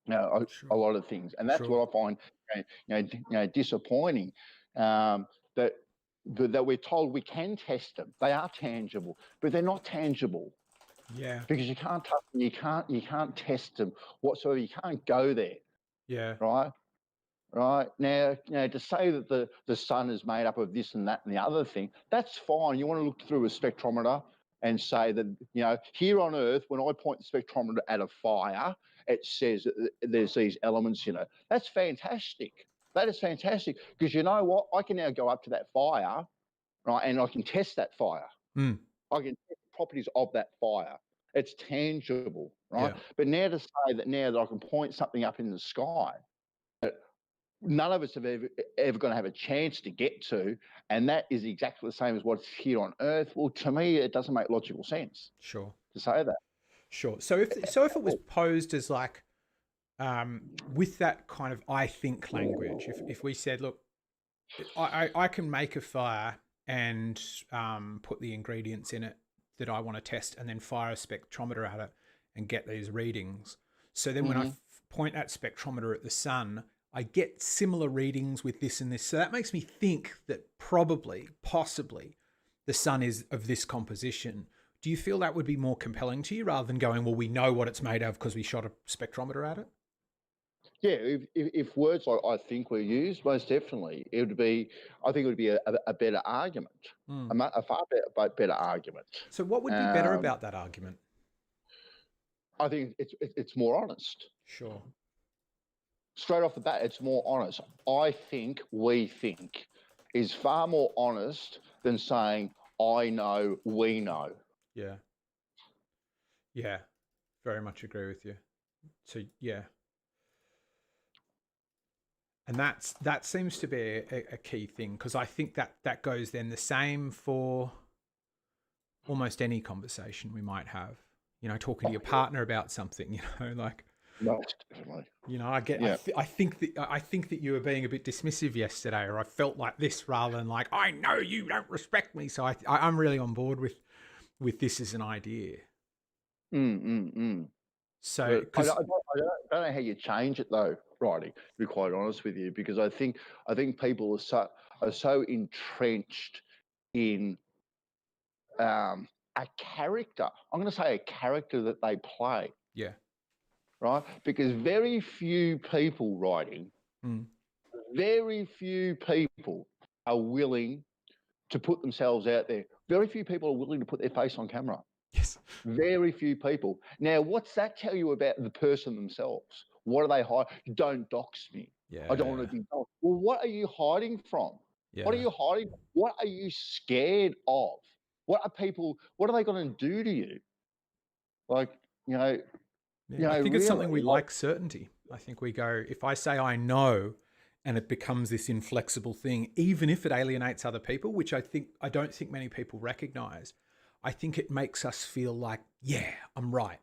A lot of things. And that's what I find disappointing. That we're told we can test them. They are tangible, but they're not tangible. Yeah. Because you can't touch them, you can't test them whatsoever. You can't go there. Yeah. Right now, to say that the sun is made up of this and that and the other thing, that's fine. You want to look through a spectrometer and say that, here on Earth, when I point the spectrometer at a fire, it says that there's these elements in it. That's fantastic. That is fantastic, because you know what? I can now go up to that fire, right, and I can test that fire. I can test the properties of that fire. It's tangible, right? Yeah. But now to say that now that I can point something up in the sky, none of us have ever going to have a chance to get to, and that is exactly the same as what's here on Earth. Well, to me, it doesn't make logical sense Sure. to say that. Sure. So if it was posed as like with that kind of I think language, if we said, look, I can make a fire and put the ingredients in it that I want to test, and then fire a spectrometer at it and get these readings. So then when I point that spectrometer at the sun, I get similar readings with this and this. So that makes me think that probably, possibly, the sun is of this composition. Do you feel that would be more compelling to you rather than going, well, we know what it's made of because we shot a spectrometer at it? Yeah, if words like I think were used, most definitely, it would be. I think it would be a better argument, a far better argument. So what would be better about that argument? I think it's more honest. Sure. Straight off the bat, it's more honest. I think, we think, is far more honest than saying I know, we know. Yeah. Yeah. Very much agree with you. So yeah. And that seems to be a key thing, because I think that goes then the same for almost any conversation we might have. You know, talking to your partner about something, you know, like, most definitely. you know, I think that you were being a bit dismissive yesterday, or I felt like this, rather than like, I know you don't respect me. So I'm really on board with this as an idea. So I don't know how you change it though, Righty, to be quite honest with you, because I think people are so entrenched in a character. I'm going to say a character that they play. Yeah. Right? Because very few people very few people are willing to put themselves out there. Very few people are willing to put their face on camera. Yes. Very few people. Now, what's that tell you about the person themselves? What are they hiding? Don't dox me. Yeah. I don't want to be doxed. Well, what are you hiding from? Yeah. What are you hiding from? What are you scared of? What are they going to do to you? Like, you know, I think it's something we really, like certainty. I think we go, if I say I know, and it becomes this inflexible thing, even if it alienates other people, which I don't think many people recognize, I think it makes us feel like, yeah, I'm right.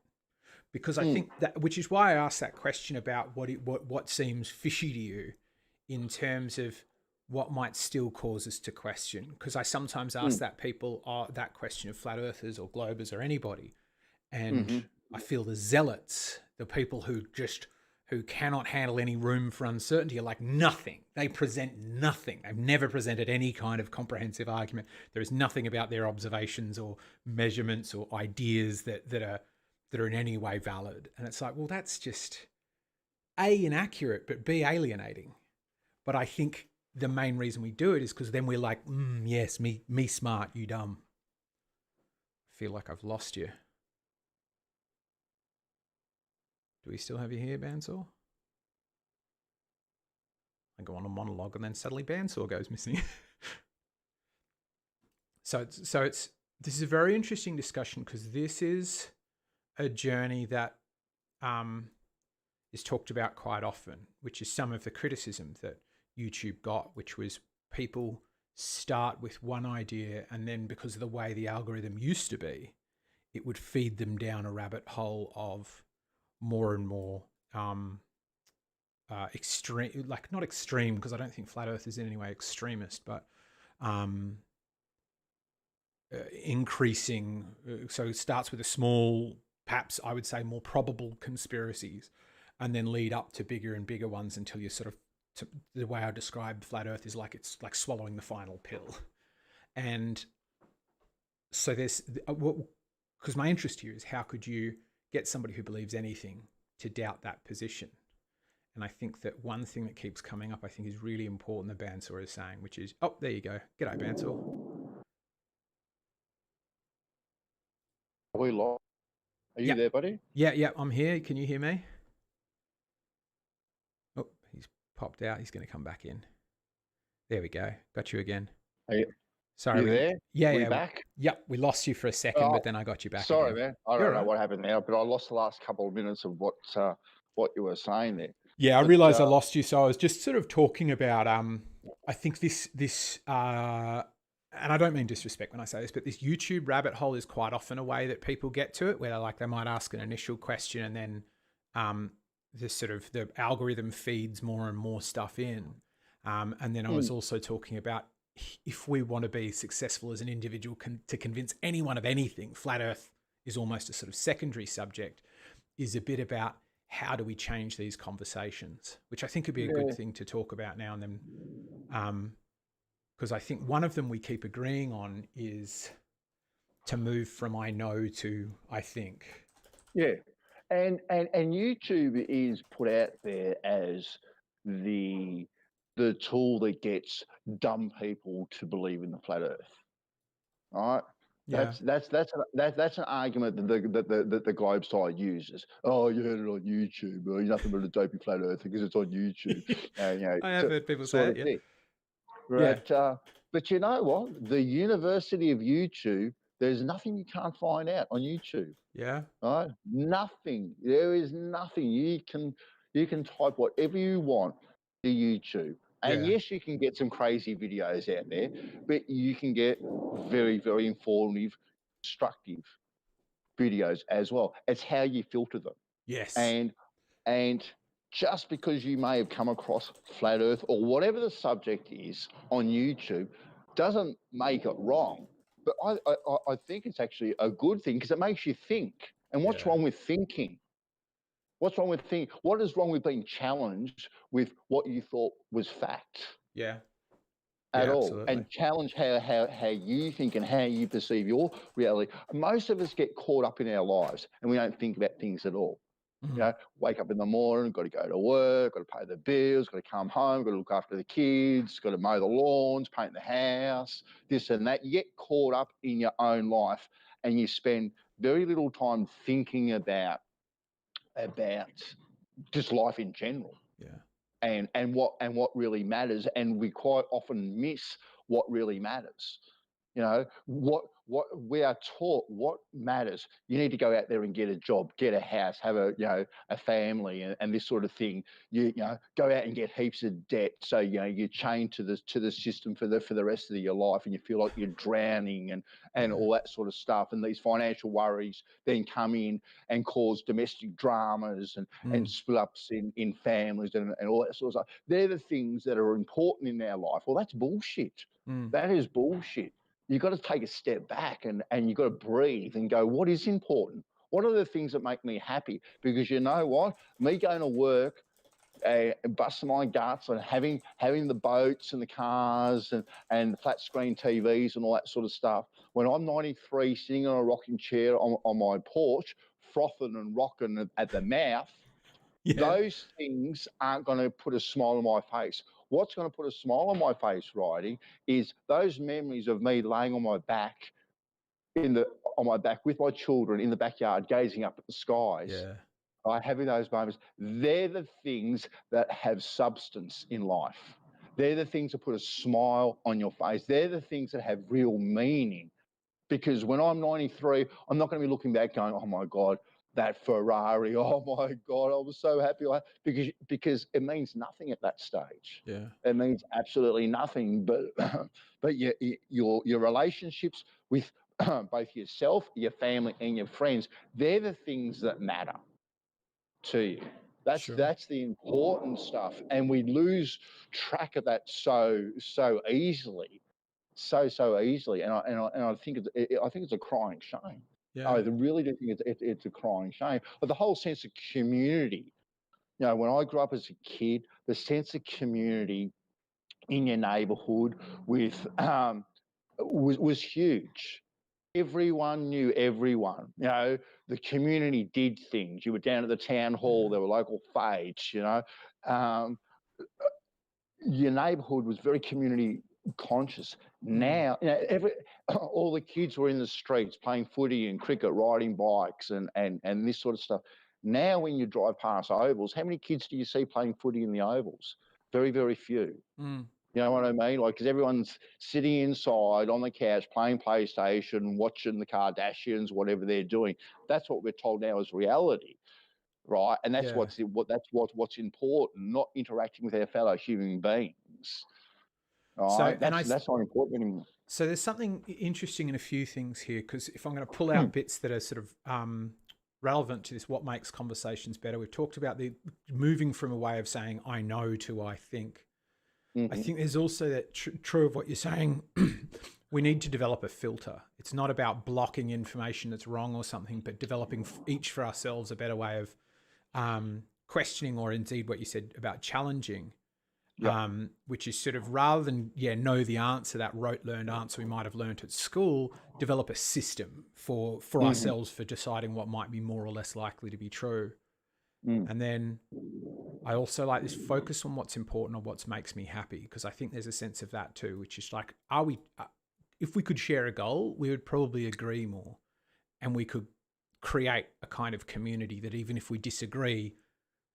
Because I think that, which is why I asked that question about what seems fishy to you in terms of what might still cause us to question. Because I sometimes ask that question of flat earthers or globers or anybody. And I feel the zealots, the people who cannot handle any room for uncertainty, are like nothing. They present nothing. They've never presented any kind of comprehensive argument. There is nothing about their observations or measurements or ideas that are in any way valid. And it's like, well, that's just A, inaccurate, but B, alienating. But I think the main reason we do it is because then we're like, yes, me smart, you dumb. I feel like I've lost you. Do we still have you here, Bandsaw? I go on a monologue and then suddenly Bandsaw goes missing. So this is a very interesting discussion, because this is a journey that is talked about quite often, which is some of the criticism that YouTube got, which was people start with one idea, and then because of the way the algorithm used to be, it would feed them down a rabbit hole of more and more extreme, like not extreme, because I don't think flat earth is in any way extremist, but increasing. So it starts with a small, perhaps I would say more probable conspiracies, and then lead up to bigger and bigger ones until you sort of, the way I describe flat earth is like, it's like swallowing the final pill. And so there's, because my interest here is how could you get somebody who believes anything to doubt that position? And I think that one thing that keeps coming up, I think, is really important, the Bandsaw is saying, which is, oh, there you go. G'day, Bandsaw. Are we live? Are you there, buddy? Yeah, I'm here. Can you hear me? Oh, he's popped out. He's going to come back in. There we go. Got you again. Sorry, You there? We yeah, back? yep, we lost you for a second, Oh, but then I got you back sorry, again. man. I You're don't all know right. what happened there, but I lost the last couple of minutes of what you were saying there. Yeah, I But realized I lost you, so I was just sort of talking about I think this and I don't mean disrespect when I say this, but this YouTube rabbit hole is quite often a way that people get to it, where they might ask an initial question and then the algorithm feeds more and more stuff in. And then I was also talking about if we want to be successful as an individual to convince anyone of anything, flat Earth is almost a sort of secondary subject, is a bit about how do we change these conversations, which I think would be a good yeah, thing to talk about now and then. Because I think one of them we keep agreeing on is to move from I know to I think. yeah, and YouTube is put out there as the the tool that gets dumb people to believe in the flat Earth. All right. Yeah. That's an argument that the Globe side uses. Oh, you heard it on YouTube. Well, you're nothing but a dopey flat earther because it's on YouTube. I have heard people say sort it. of Yeah. thing. Yeah. Right. But you know what? The University of YouTube, there's nothing you can't find out on YouTube. Yeah. Right? Nothing. There is nothing. You can type whatever you want to YouTube. And Yeah. yes, you can get some crazy videos out there, but you can get very, very informative, instructive videos as well. It's how you filter them. Yes. And and just because you may have come across flat earth or whatever the subject is on YouTube doesn't make it wrong. But I think it's actually a good thing because it makes you think. And what's Yeah. wrong with thinking? What's wrong with thinking? What is wrong with being challenged with what you thought was fact Yeah. at Yeah. all? Absolutely. And challenge how you think and how you perceive your reality. Most of us get caught up in our lives and we don't think about things at all. Mm. Wake up in the morning, got to go to work, got to pay the bills, got to come home, got to look after the kids, got to mow the lawns, paint the house, this and that. You get caught up in your own life and you spend very little time thinking about just life in general Yeah. and what really matters. And we quite often miss what really matters. What we are taught what matters. You need to go out there and get a job, get a house, have a family, and this sort of thing. Go out and get heaps of debt, so you're chained to the system for the rest of your life, and you feel like you're drowning and Yeah. all that sort of stuff. And these financial worries then come in and cause domestic dramas and Mm. split ups in families and all that sort of stuff. They're the things that are important in our life. Well, that's bullshit. Mm. That is bullshit. You've got to take a step back and you've got to breathe and go, what is important? What are the things that make me happy? Because you know what? Me going to work, busting my guts and having the boats and the cars and flat screen TVs and all that sort of stuff. When I'm 93, sitting on a rocking chair on my porch, frothing and rocking at the mouth, Yeah. those things aren't going to put a smile on my face. What's going to put a smile on my face, Riding, is those memories of me laying on my back with my children in the backyard, gazing up at the skies. Yeah. Having those moments. They're the things that have substance in life. They're the things that put a smile on your face. They're the things that have real meaning. Because when I'm 93, I'm not going to be looking back going, oh my God, that Ferrari, oh my God, I was so happy. Because it means nothing at that stage. Yeah. It means absolutely nothing. But your relationships with both yourself, your family, and your friends, they're the things that matter to you. That's Sure. that's the important stuff, and we lose track of that so easily, so easily. And I think it's a crying shame. Yeah. I really do think it's a crying shame. But the whole sense of community. When I grew up as a kid, the sense of community in your neighbourhood with was huge. Everyone knew everyone. The community did things. You were down at the town hall. Yeah. There were local fates. Um, your neighbourhood was very community conscious. Mm. Now, all the kids were in the streets playing footy and cricket, riding bikes, and this sort of stuff. Now, when you drive past ovals, how many kids do you see playing footy in the ovals? Very, very few. Mm. You know what I mean? Like, because everyone's sitting inside on the couch playing PlayStation, watching the Kardashians, whatever they're doing. That's what we're told now is reality, right? And that's Yeah. what's important, not interacting with our fellow human beings. So, Right? and That's not important anymore. so there's something interesting in a few things here, because if I'm going to pull Hmm. out bits that are sort of relevant to this, what makes conversations better? We've talked about the moving from a way of saying I know to I think. I Mm-hmm. think there's also that true of what you're saying. We need to develop a filter. It's not about blocking information that's wrong or something, but developing each for ourselves a better way of questioning, or indeed what you said about challenging. Yeah. Which is sort of, rather than know the answer, that rote learned answer we might have learned at school, develop a system for Mm-hmm. ourselves for deciding what might be more or less likely to be true. Mm. And then I also like this focus on what's important or what makes me happy, because I think there's a sense of that too, which is like, if we could share a goal, we would probably agree more, and we could create a kind of community that even if we disagree,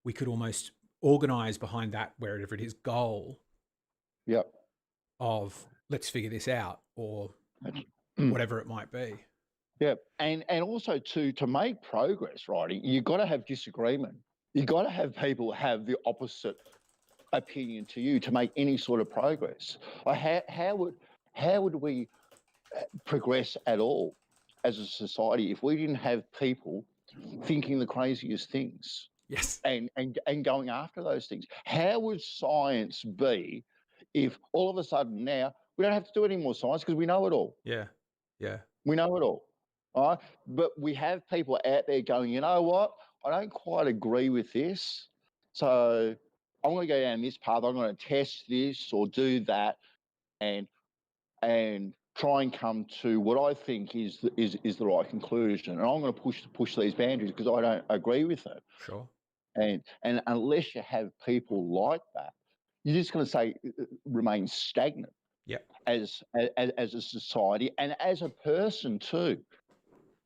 we could almost organize behind that, wherever it is, goal Yep. of let's figure this out, or Mm. whatever it might be. Yeah, and also to make progress, right? You've got to have disagreement. You've got to have people have the opposite opinion to you to make any sort of progress. How would we progress at all as a society if we didn't have people thinking the craziest things Yes. and going after those things? How would science be if all of a sudden now we don't have to do any more science because we know it all? Yeah. Yeah. We know it all. All right. But we have people out there going, you know what? I don't quite agree with this. So I'm going to go down this path. I'm going to test this or do that and try and come to what I think is the right conclusion. And I'm going to push these boundaries because I don't agree with it. Sure. And unless you have people like that, you're just going to say remain stagnant Yep. as a society and as a person too.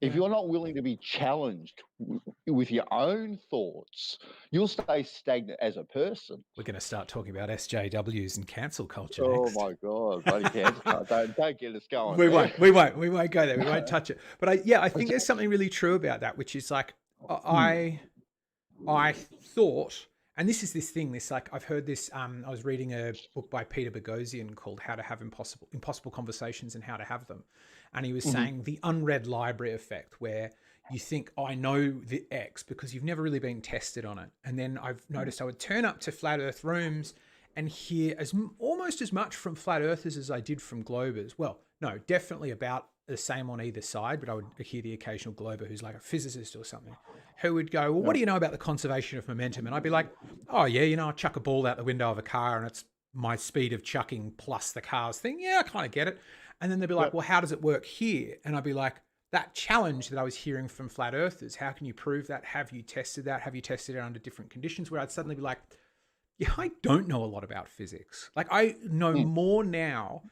If Yeah. you're not willing to be challenged with your own thoughts, you'll stay stagnant as a person. We're going to start talking about SJWs and cancel culture Oh next. my God, bloody cancer! Don't get us going We there. won't. We won't go there. We won't touch it. But I think there's something really true about that, which is like, I thought, and this is this thing, this, like, I've heard this, I was reading a book by Peter Boghossian called How to Have Impossible Conversations and How to Have Them. And he was saying the unread library effect, where you think, oh, I know the X because you've never really been tested on it. And then I've noticed I would turn up to flat earth rooms and hear almost as much from flat earthers as I did from globers. Well, no, definitely about the same on either side, but I would hear the occasional glober who's like a physicist or something, who would go, well, what do you know about the conservation of momentum? And I'd be like, oh yeah, I chuck a ball out the window of a car and it's my speed of chucking plus the car's thing. Yeah, I kind of get it. And then they'd be like, well, how does it work here? And I'd be like, that challenge that I was hearing from flat earthers, how can you prove that? Have you tested that? Have you tested it under different conditions? Where I'd suddenly be like, yeah, I don't know a lot about physics. Like, I know more now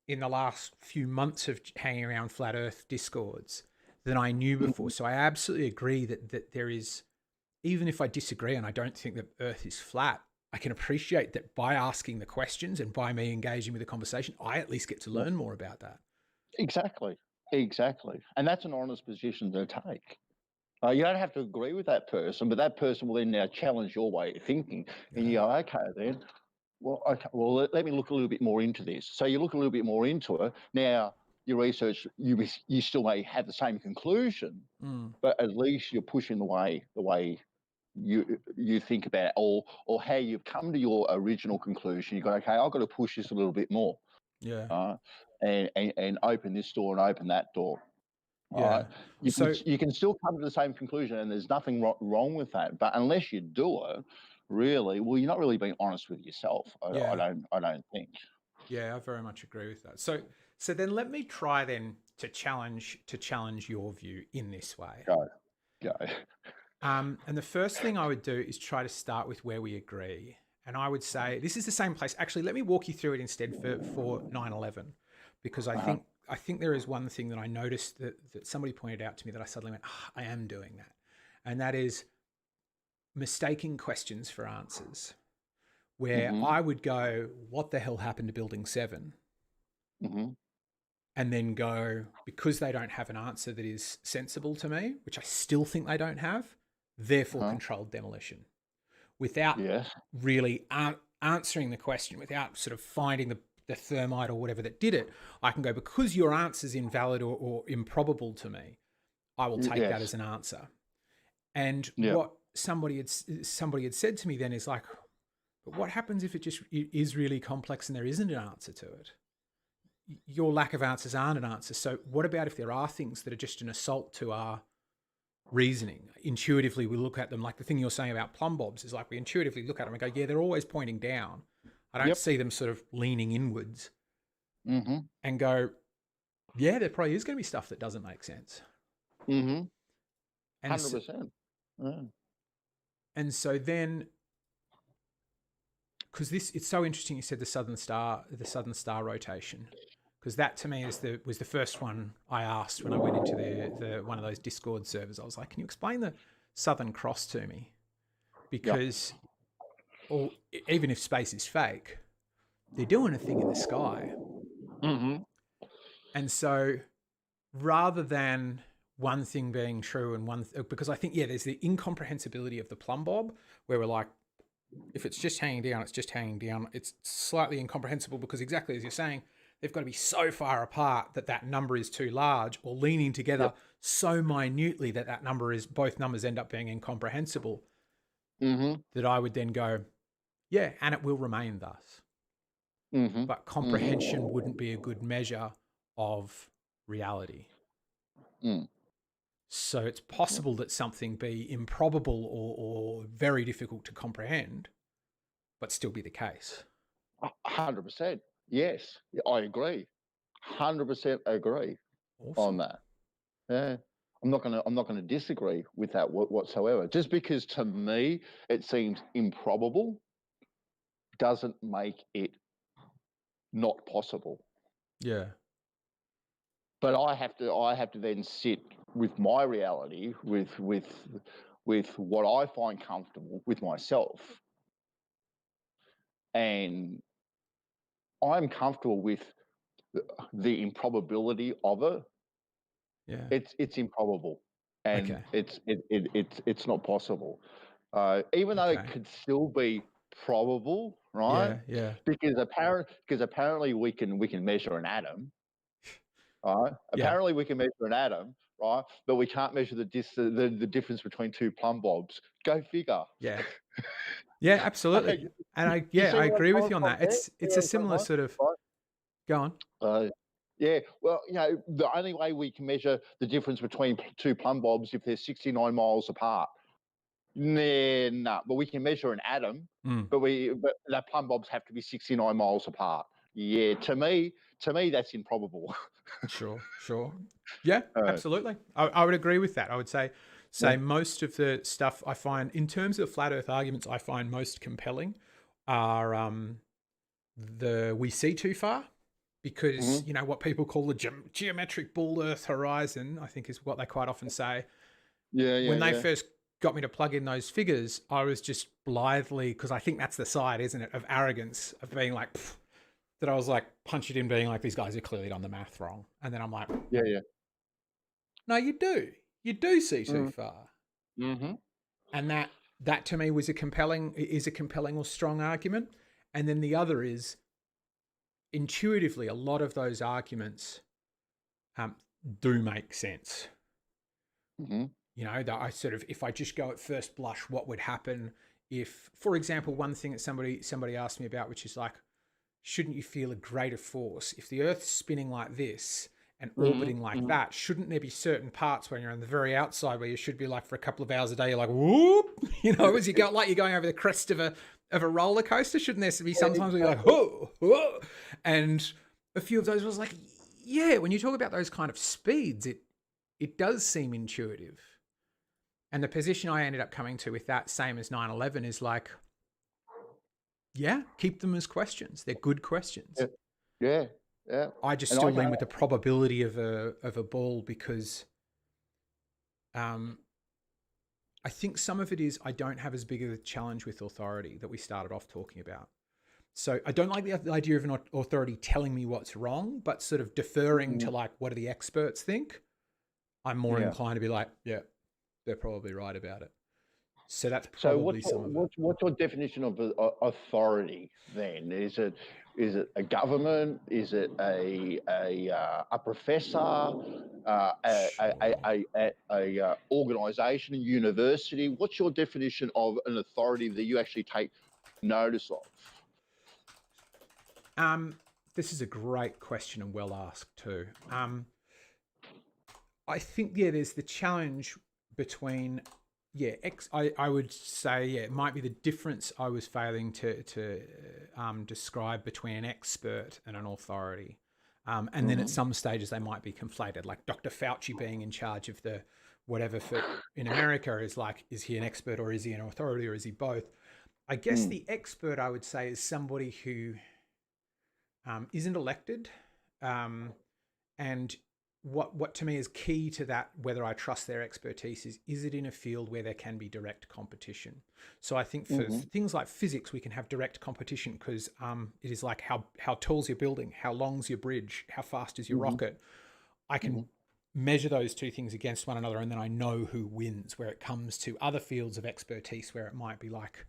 in the last few months of hanging around flat earth discords than I knew before. So I absolutely agree that there is, even if I disagree and I don't think that earth is flat, I can appreciate that by asking the questions and by me engaging with the conversation, I at least get to learn more about that. Exactly. And that's an honest position to take. You don't have to agree with that person, but that person will then now challenge your way of thinking. And you go, okay, then, well, let me look a little bit more into this. So you look a little bit more into it. Now, your research, you still may have the same conclusion, but at least you're pushing the way you think about it, or how you've come to your original conclusion. You go, okay, I've got to push this a little bit more. Yeah. And open this door and open that door. Yeah. You can still come to the same conclusion, and there's nothing wrong with that. But unless you do it, really, well, you're not really being honest with yourself. I don't think. Yeah, I very much agree with that. So then let me try then to challenge your view in this way. Go. And the first thing I would do is try to start with where we agree. And I would say, this is the same place. Actually, let me walk you through it instead for 9/11, because I think there is one thing that I noticed that somebody pointed out to me that I suddenly went, I am doing that. And that is mistaking questions for answers, where I would go, what the hell happened to Building 7? And then go, because they don't have an answer that is sensible to me, which I still think they don't have, therefore controlled demolition. Without really answering the question, without sort of finding the thermite or whatever that did it, I can go, because your answer is invalid or improbable to me, I will take that as an answer. And what somebody had said to me then is like, but what happens if it is really complex and there isn't an answer to it? Your lack of answers aren't an answer. So what about if there are things that are just an assault to our reasoning? Intuitively, we look at them, like the thing you're saying about plumb bobs is like, we intuitively look at them and go, yeah, they're always pointing down. I don't see them sort of leaning inwards, and go, yeah, there probably is going to be stuff that doesn't make sense. 100%. And so then, because it's so interesting, you said the Southern Star rotation, because that to me was the first one I asked when I went into the one of those Discord servers. I was like, can you explain the Southern Cross to me? Because or even if space is fake, they're doing a thing in the sky. And so rather than one thing being true and because I think, there's the incomprehensibility of the plumb bob, where we're like, if it's just hanging down, it's just hanging down. It's slightly incomprehensible because, exactly as you're saying, they've got to be so far apart that number is too large, or leaning together so minutely that both numbers end up being incomprehensible. That I would then go, and it will remain thus. But comprehension wouldn't be a good measure of reality. So it's possible that something be improbable or very difficult to comprehend, but still be the case. 100%. Yes, I agree. 100% agree on that. Yeah, I'm not gonna disagree with that whatsoever. Just because to me it seems improbable doesn't make it not possible. Yeah. But I have to then sit with my reality, with what I find comfortable with myself, and I'm comfortable with the improbability of it. Yeah, it's improbable, and it's not possible. Even though it could still be probable, right? Yeah. Because apparently we can measure an atom, right? Apparently we can measure an atom, right? But we can't measure the difference between two plumb bobs. Go figure. Yeah. Yeah, absolutely. And I agree with you on that. It's a similar sort of. Go on. Yeah, well, the only way we can measure the difference between two plumb bobs if they're 69 miles apart. Nah, but we can measure an atom, but the plumb bobs have to be 69 miles apart. Yeah, to me that's improbable. Sure. Yeah, absolutely. I would agree with that. I would say most of the stuff I find in terms of flat Earth arguments I find most compelling are the we see too far, because what people call the geometric ball Earth horizon, I think, is what they quite often say. When they first got me to plug in those figures, I was just blithely, because I think that's the side, isn't it, of arrogance, of being like, that I was like, punch it in, being like, these guys are clearly done the math wrong. And then I'm like, no, you do see too far. And that to me was a compelling or strong argument. And then the other is, intuitively, a lot of those arguments do make sense. That I sort of, if I just go at first blush, what would happen if, for example, one thing that somebody asked me about, which is like, shouldn't you feel a greater force if the Earth's spinning like this and orbiting like that? Shouldn't there be certain parts when you're on the very outside where you should be like, for a couple of hours a day, you're like, whoop, as you go, like you're going over the crest of a roller coaster? Shouldn't there be sometimes where you're like, whoa? And a few of those was like, when you talk about those kind of speeds, it does seem intuitive. And the position I ended up coming to with that, same as 9/11, is like, keep them as questions. They're good questions. Yeah. I just still lean with the probability of a ball, because I think some of it is I don't have as big a challenge with authority that we started off talking about. So I don't like the idea of an authority telling me what's wrong, but sort of deferring to like, what do the experts think? I'm more inclined to be like, yeah, they're probably right about it. So that's probably what's your definition of authority then? Is it a government? Is it a professor? A organisation, a university? What's your definition of an authority that you actually take notice of? This is a great question and well asked too. I think, there's the challenge between, I would say, it might be the difference I was failing to describe between an expert and an authority. And then at some stages they might be conflated, like Dr. Fauci being in charge of the whatever in America is like, is he an expert or is he an authority or is he both? I guess the expert, I would say, is somebody who isn't elected. And what to me is key to that, whether I trust their expertise, is it in a field where there can be direct competition? So I think for things like physics, we can have direct competition because it is like how tall's your building, how long's your bridge, how fast is your rocket. I can measure those two things against one another, and then I know who wins. Where it comes to other fields of expertise, where it might be like,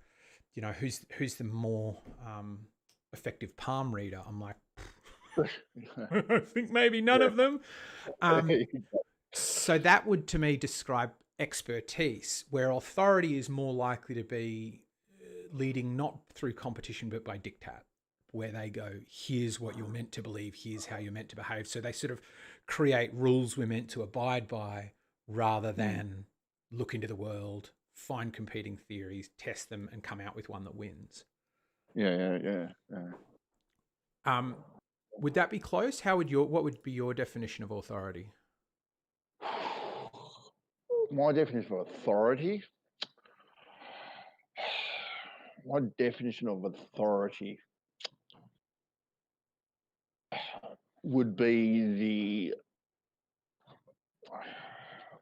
who's the more effective palm reader, I'm like, I think maybe none of them. So that would, to me, describe expertise, where authority is more likely to be leading not through competition, but by diktat, where they go, here's what you're meant to believe, here's how you're meant to behave. So they sort of create rules we're meant to abide by, rather than look into the world, find competing theories, test them, and come out with one that wins. Yeah. Would that be close? What would be your definition of authority? My definition of authority? My definition of authority would be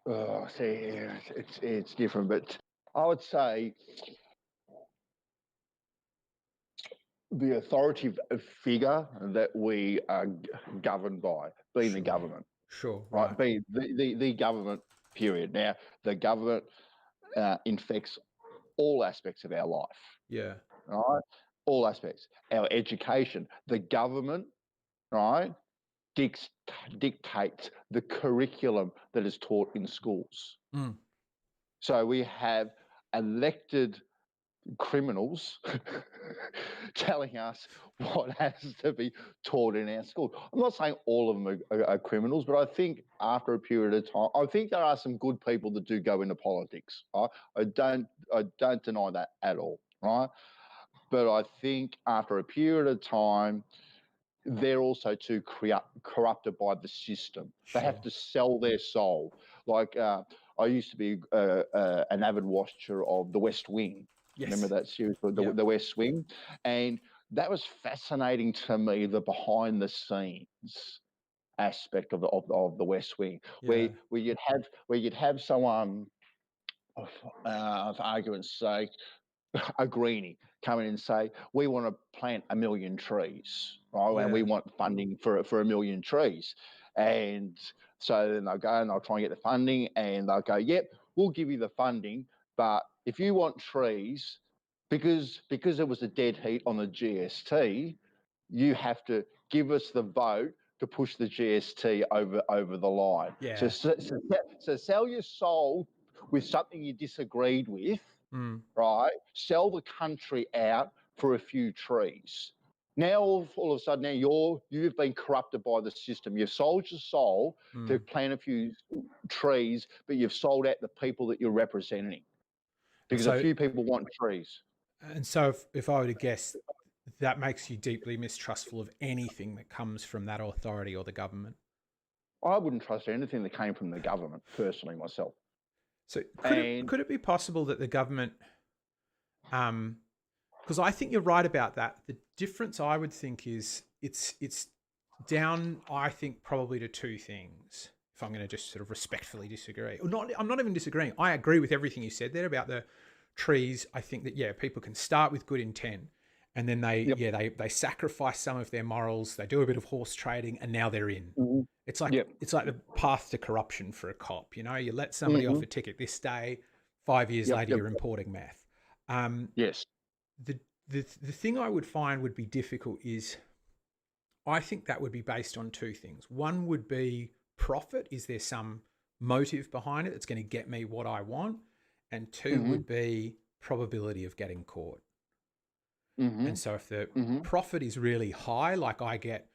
it's different, but I would say the authoritative figure that we are governed by, being the government. Sure. Right. Being the government, period. Now, the government infects all aspects of our life. Yeah. Right? All aspects. Our education, the government, right, dictates the curriculum that is taught in schools. So we have elected criminals telling us what has to be taught in our school. I'm not saying all of them are criminals, but I think after a period of time, I think there are some good people that do go into politics. Right? I don't deny that at all, right? But I think after a period of time, they're also too corrupted by the system. They have to sell their soul. Like I used to be an avid watcher of The West Wing. Yes. Remember that series, the West Wing? And that was fascinating to me, the behind the scenes aspect of the West Wing, where you'd have someone, for argument's sake, a greenie come in and say, we want to plant 1 million trees, right? And we want funding for 1 million trees. And so then they'll go and they'll try and get the funding, and they'll go, yep, we'll give you the funding, but if you want trees, because there was a dead heat on the GST, you have to give us the vote to push the GST over the line. Yeah. So sell your soul with something you disagreed with, right? Sell the country out for a few trees. Now all of a sudden, now you've been corrupted by the system. You've sold your soul to plant a few trees, but you've sold out the people that you're representing, because a few people want trees. And so, if I were to guess, that makes you deeply mistrustful of anything that comes from that authority or the government. I wouldn't trust anything that came from the government, personally, myself. So could it be possible that the government, because I think you're right about that. The difference I would think is it's down, I think, probably to two things. if I'm going to just sort of respectfully disagree. Or not, I'm not even disagreeing. I agree with everything you said there about the trees. I think that, yeah, people can start with good intent and then they sacrifice some of their morals. They do a bit of horse trading and now they're in. Mm-hmm. It's like the path to corruption for a cop. You know, you let somebody off a ticket this day, 5 years later, you're importing meth. Yes. The thing I would find would be difficult is I think that would be based on two things. One would be profit. Is there some motive behind it that's going to get me what I want? And two would be probability of getting caught. And so if the profit is really high, like I get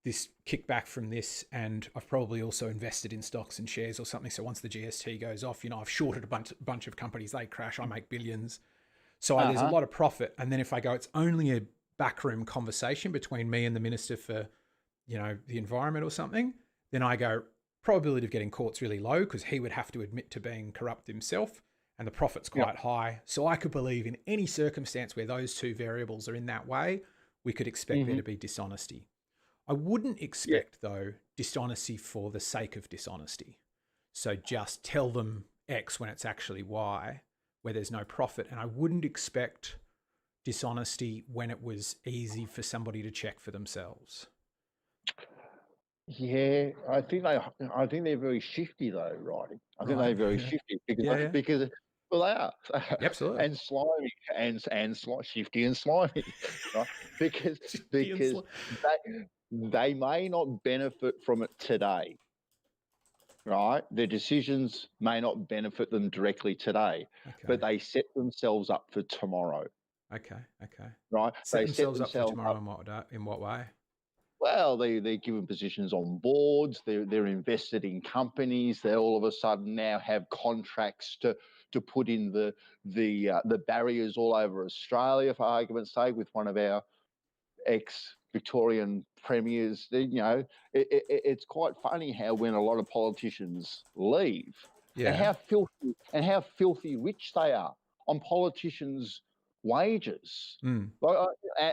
this kickback from this and I've probably also invested in stocks and shares or something. So once the GST goes off, you know, I've shorted a bunch of companies, they crash, I make billions. So there's a lot of profit. And then if I go, it's only a backroom conversation between me and the Minister for, you know, the environment or something, then I go, probability of getting caught's really low because he would have to admit to being corrupt himself and the profit's quite high. So I could believe in any circumstance where those two variables are in that way, we could expect there to be dishonesty. I wouldn't expect, though, dishonesty for the sake of dishonesty. So just tell them X when it's actually Y, where there's no profit. And I wouldn't expect dishonesty when it was easy for somebody to check for themselves. Yeah, I think they're very shifty though, right? I think they're very shifty because well, they are. Absolutely. And slimy and shifty and slimy, right? Because they may not benefit from it today, right? Their decisions may not benefit them directly today, but they set themselves up for tomorrow. Okay. Right? Set themselves up for tomorrow in what way? Well, they're given positions on boards. They're invested in companies. They all of a sudden now have contracts to put in the barriers all over Australia, for argument's sake, with one of our ex-Victorian premiers. You know, it's quite funny how when a lot of politicians leave, and how filthy rich they are on politicians' wages. Like,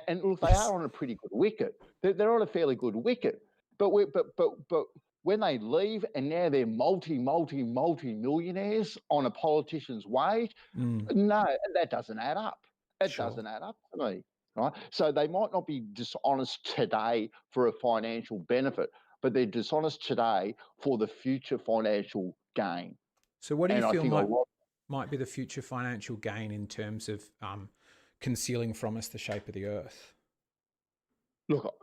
and look, they are on a pretty good wicket. They're on a fairly good wicket. But when they leave and now they're multi-millionaires on a politician's wage, no, that doesn't add up. It doesn't add up to me. Right? So they might not be dishonest today for a financial benefit, but they're dishonest today for the future financial gain. So what do you feel might be the future financial gain in terms of concealing from us the shape of the earth? Look,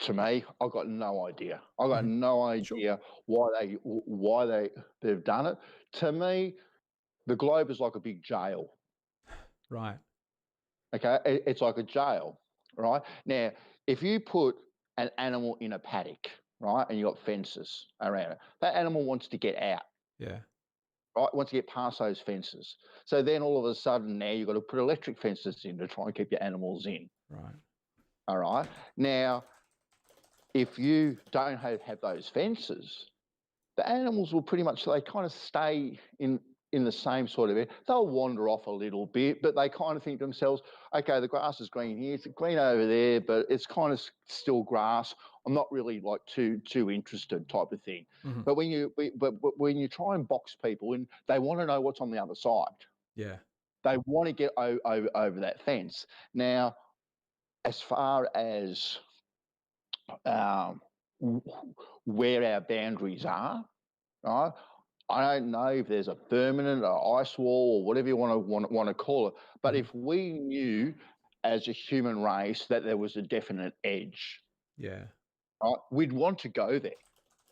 to me, I've got no idea. I've got no idea why they've done it. To me, the globe is like a big jail. Right. Okay, it's like a jail, right? Now, if you put an animal in a paddock, right, and you've got fences around it, that animal wants to get out. Yeah. Right, wants to get past those fences. So then all of a sudden now you've got to put electric fences in to try and keep your animals in. Right. All right. Now, if you don't have those fences, the animals will pretty much, they kind of stay in the same sort of area. They'll wander off a little bit, but they kind of think to themselves, okay, the grass is green here, it's green over there, but it's kind of still grass. I'm not really like too interested, type of thing. But when you try and box people in, they want to know what's on the other side. Yeah. They want to get over that fence. Now, as far as where our boundaries are, right? I don't know if there's a permanent or ice wall or whatever you want to call it. But if we knew as a human race that there was a definite edge, right, we'd want to go there.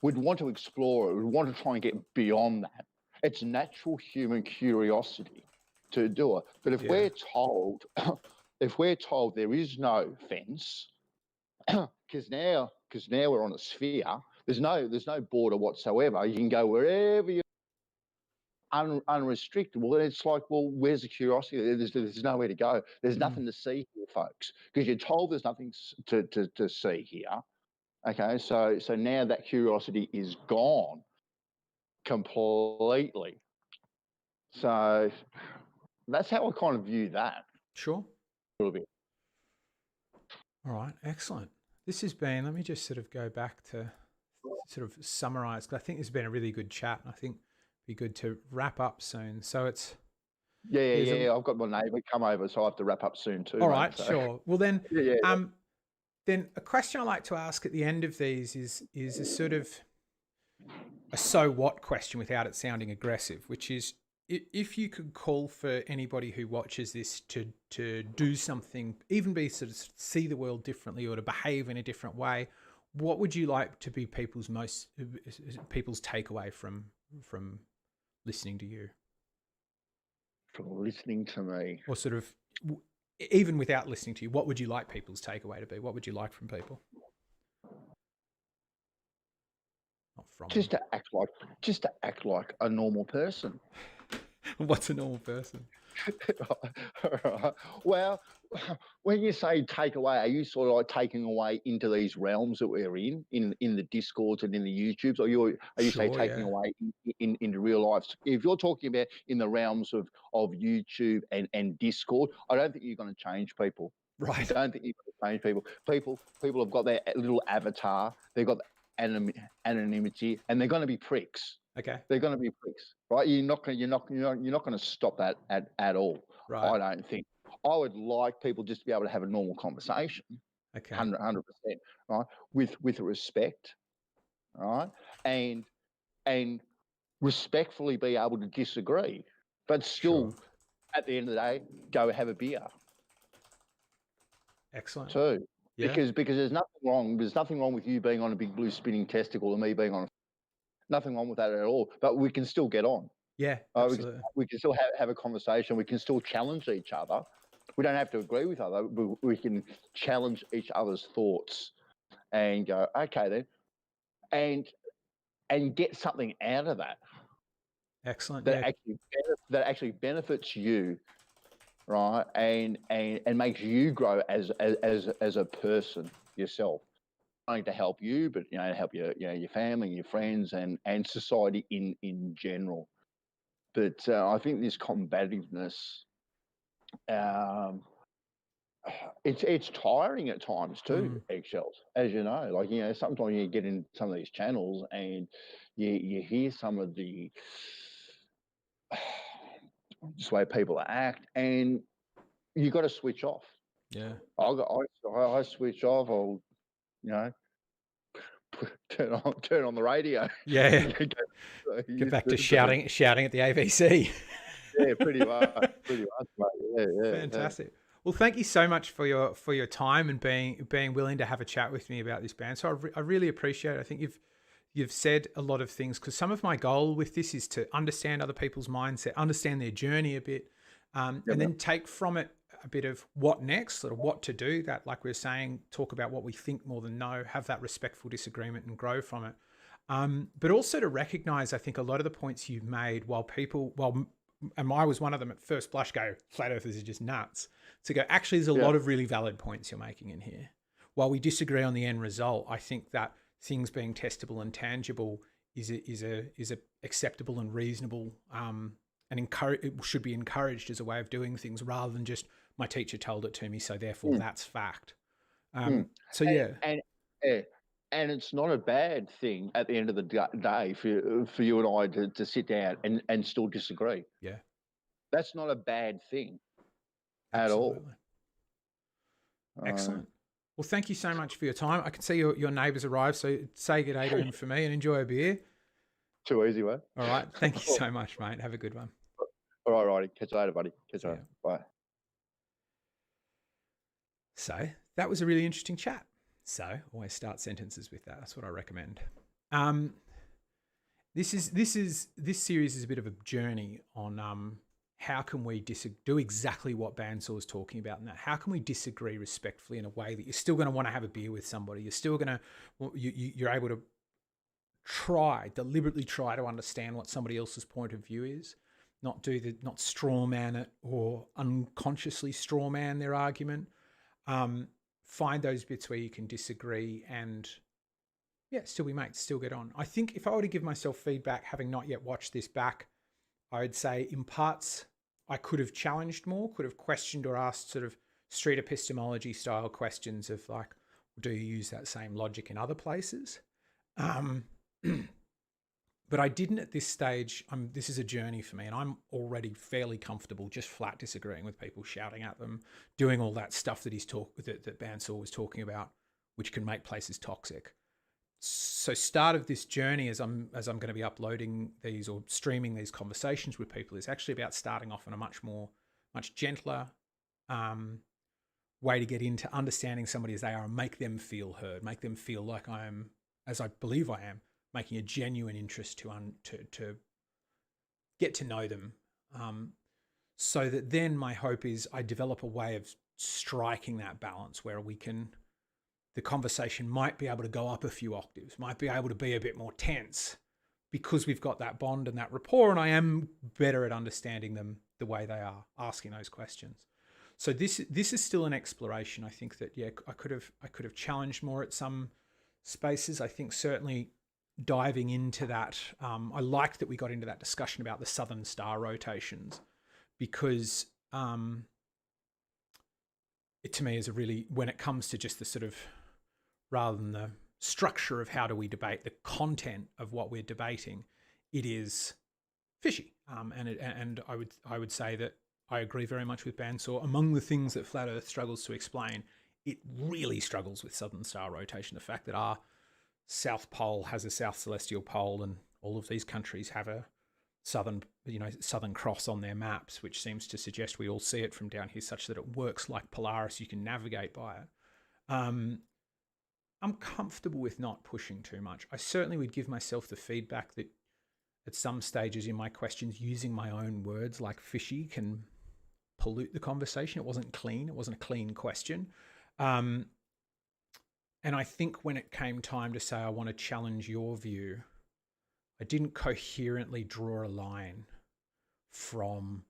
We'd want to explore it. We'd want to try and get beyond that. It's natural human curiosity to do it. But if we're told, there is no fence, because now we're on a sphere. There's no border whatsoever. You can go wherever you unrestricted. Well, it's like, well, where's the curiosity? There's nowhere to go. There's nothing to see here, folks, because you're told there's nothing to see here. Okay, so now that curiosity is gone completely. So that's how I kind of view that. Sure. A little bit. All right, excellent. This has been, let me just sort of go back to sort of summarize, because I think this has been a really good chat. And I think it'd be good to wrap up soon. So it's Yeah. I've got my neighbour come over, so I have to wrap up soon too. all mate, right, so. sure. Well then, Yeah. then a question I like to ask at the end of these is a sort of a so what question without it sounding aggressive, which is if you could call for anybody who watches this to do something, even be sort of see the world differently or to behave in a different way, what would you like to be people's takeaway from listening to you? From listening to me. Or sort of, even without listening to you, what would you like people's takeaway to be? What would you like from people? Not from Just to act like a normal person. What's a normal person? Well, when you say take away, are you sort of like taking away into these realms that we're in the Discords and in the YouTubes, or are you say taking away into real life? If you're talking about in the realms of YouTube and Discord, I don't think you're going to change people. Right. I don't think you're going to change people. People have got their little avatar. They've got anonymity, and they're going to be pricks. Okay. They're going to be pricks, right? You're not going to stop that at all. Right. I don't think. I would like people just to be able to have a normal conversation. Okay. 100%, right? With respect, right? And respectfully be able to disagree, but still, at the end of the day, go have a beer. Excellent. Too. Yeah. Because there's nothing wrong. There's nothing wrong with you being on a big blue spinning testicle and me being on. Nothing wrong with that at all. But we can still get on. Yeah, absolutely. We can still have a conversation. We can still challenge each other. We don't have to agree with other. We can challenge each other's thoughts and go, okay then, and get something out of that. Excellent. That actually benefits you, right? And makes you grow as a person yourself. Trying to help you, but help your family, your friends, and society in general. But I think this combativeness, it's tiring at times too. Eggshells, as you know, like sometimes you get in some of these channels and you hear some of the just way people act, and you got to switch off. Yeah, I switch off. I'll turn on the radio. Yeah. Get back to shouting at the AVC. Yeah, pretty much, mate. Yeah. Fantastic. Well, thank you so much for your time and being willing to have a chat with me about this band. So I really appreciate it. I think you've said a lot of things, because some of my goal with this is to understand other people's mindset, understand their journey a bit, and then take from it a bit of what next, sort of what to do. That, like we were saying, talk about what we think more than know, have that respectful disagreement and grow from it. But also to recognize, I think, a lot of the points you've made, and I was one of them at first blush, go, flat earthers are just nuts. To go, actually, there's a lot of really valid points you're making in here. While we disagree on the end result, I think that things being testable and tangible is a acceptable and reasonable, and it should be encouraged as a way of doing things, rather than just my teacher told it to me, so therefore that's fact. So yeah. And it's not a bad thing at the end of the day for you and I to sit down and still disagree. Yeah. That's not a bad thing at all. Excellent. Well, thank you so much for your time. I can see your neighbours arrived, so say good day to him for me and enjoy a beer. Too easy, mate. All right. Thank you so much, mate. Have a good one. All right, righty. Catch you later, buddy. Catch you later. Bye. So that was a really interesting chat. So always start sentences with that. That's what I recommend. This series is a bit of a journey on how can we do exactly what Bandsaw is talking about, and that how can we disagree respectfully in a way that you're still going to want to have a beer with somebody. You're still going to you're able to deliberately try to understand what somebody else's point of view is, not straw man it or unconsciously straw man their argument. Find those bits where you can disagree and still be mates, still get on. I think if I were to give myself feedback, having not yet watched this back, I would say in parts I could have challenged more, could have questioned or asked sort of street epistemology style questions of like, do you use that same logic in other places? But I didn't at this stage. This is a journey for me, and I'm already fairly comfortable just flat disagreeing with people, shouting at them, doing all that stuff that that Bandsaw was talking about, which can make places toxic. So start of this journey as I'm going to be uploading these or streaming these conversations with people is actually about starting off in a much gentler way to get into understanding somebody as they are and make them feel heard, make them feel like I am, as I believe I am, making a genuine interest to get to know them. So that then my hope is I develop a way of striking that balance where the conversation might be able to go up a few octaves, might be able to be a bit more tense because we've got that bond and that rapport, and I am better at understanding them the way they are, asking those questions. So this is still an exploration. I think that, yeah, I could have challenged more at some spaces. I think certainly diving into that, I liked that we got into that discussion about the Southern Star rotations because it to me is a really, when it comes to just the sort of, rather than the structure of how do we debate, the content of what we're debating, it is fishy. And I would say that I agree very much with Bandsaw. Among the things that Flat Earth struggles to explain, it really struggles with Southern Star rotation. The fact that our South Pole has a South Celestial Pole and all of these countries have a Southern Cross on their maps, which seems to suggest we all see it from down here such that it works like Polaris. You can navigate by it. I'm comfortable with not pushing too much. I certainly would give myself the feedback that at some stages in my questions, using my own words like fishy can pollute the conversation. It wasn't clean. It wasn't a clean question. And I think when it came time to say, I want to challenge your view, I didn't coherently draw a line from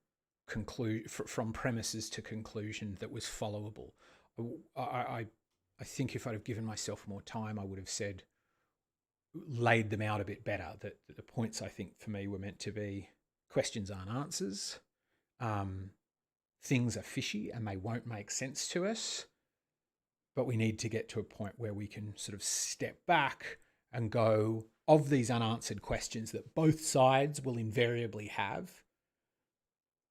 premises to conclusion that was followable. I think if I'd have given myself more time, I would have laid them out a bit better. That the points I think for me were meant to be questions aren't answers. Things are fishy and they won't make sense to us. But we need to get to a point where we can sort of step back and go, of these unanswered questions that both sides will invariably have,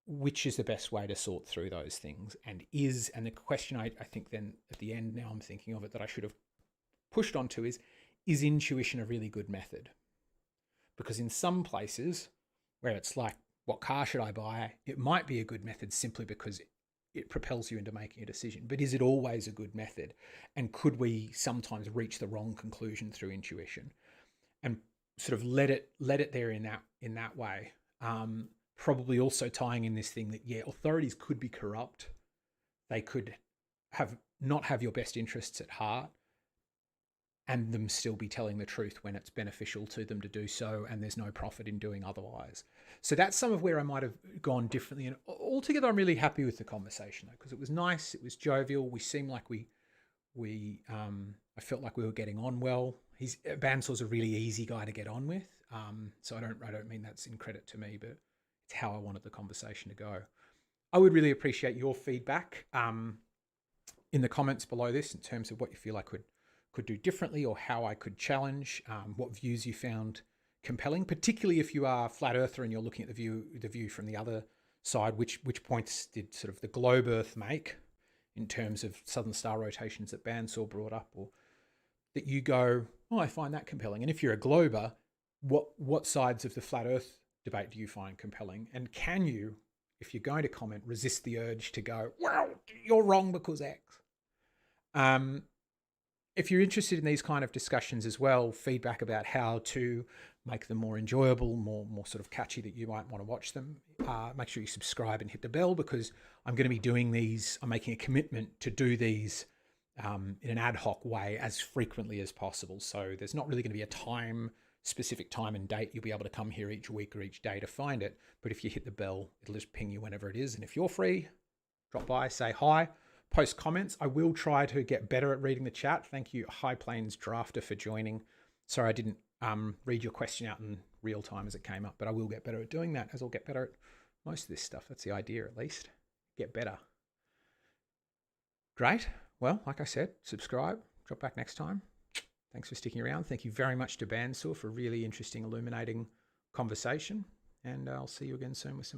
which is the best way to sort through those things? And the question I think then at the end, now I'm thinking of it, that I should have pushed onto is intuition a really good method? Because in some places where it's like, what car should I buy? It might be a good method simply because it propels you into making a decision. But is it always a good method? And could we sometimes reach the wrong conclusion through intuition? And sort of let it there in that way. Probably also tying in this thing that, yeah, authorities could be corrupt. They could not have your best interests at heart and them still be telling the truth when it's beneficial to them to do so, and there's no profit in doing otherwise. So that's some of where I might have gone differently. And altogether, I'm really happy with the conversation, though, because it was nice, it was jovial. We seemed like I felt like we were getting on well. Bansaw's a really easy guy to get on with. So I don't mean that's in credit to me, but it's how I wanted the conversation to go. I would really appreciate your feedback in the comments below this in terms of what you feel I could do differently or how I could challenge, what views you found compelling, particularly if you are a flat earther and you're looking at the view from the other side. Which points did sort of the globe Earth make in terms of Southern Star rotations that Bandsaw brought up, or that you go, oh, I find that compelling? And if you're a glober, what sides of the flat Earth debate do you find compelling? And can you, if you're going to comment, resist the urge to go, well, you're wrong because X? If you're interested in these kind of discussions as well, feedback about how to make them more enjoyable, more sort of catchy, that you might want to watch them, make sure you subscribe and hit the bell, because I'm going to be doing these. I'm making a commitment to do these in an ad hoc way as frequently as possible. So there's not really going to be a specific time and date you'll be able to come here each week or each day to find it. But if you hit the bell, it'll just ping you whenever it is. And if you're free, drop by, say hi, post comments. I will try to get better at reading the chat. Thank you, High Plains Drafter, for joining. Sorry I didn't read your question out in real time as it came up, but I will get better at doing that, as I'll get better at most of this stuff. That's the idea, at least. Get better. Great. Well, like I said, subscribe. Drop back next time. Thanks for sticking around. Thank you very much to Bandsaw for a really interesting, illuminating conversation. And I'll see you again soon with some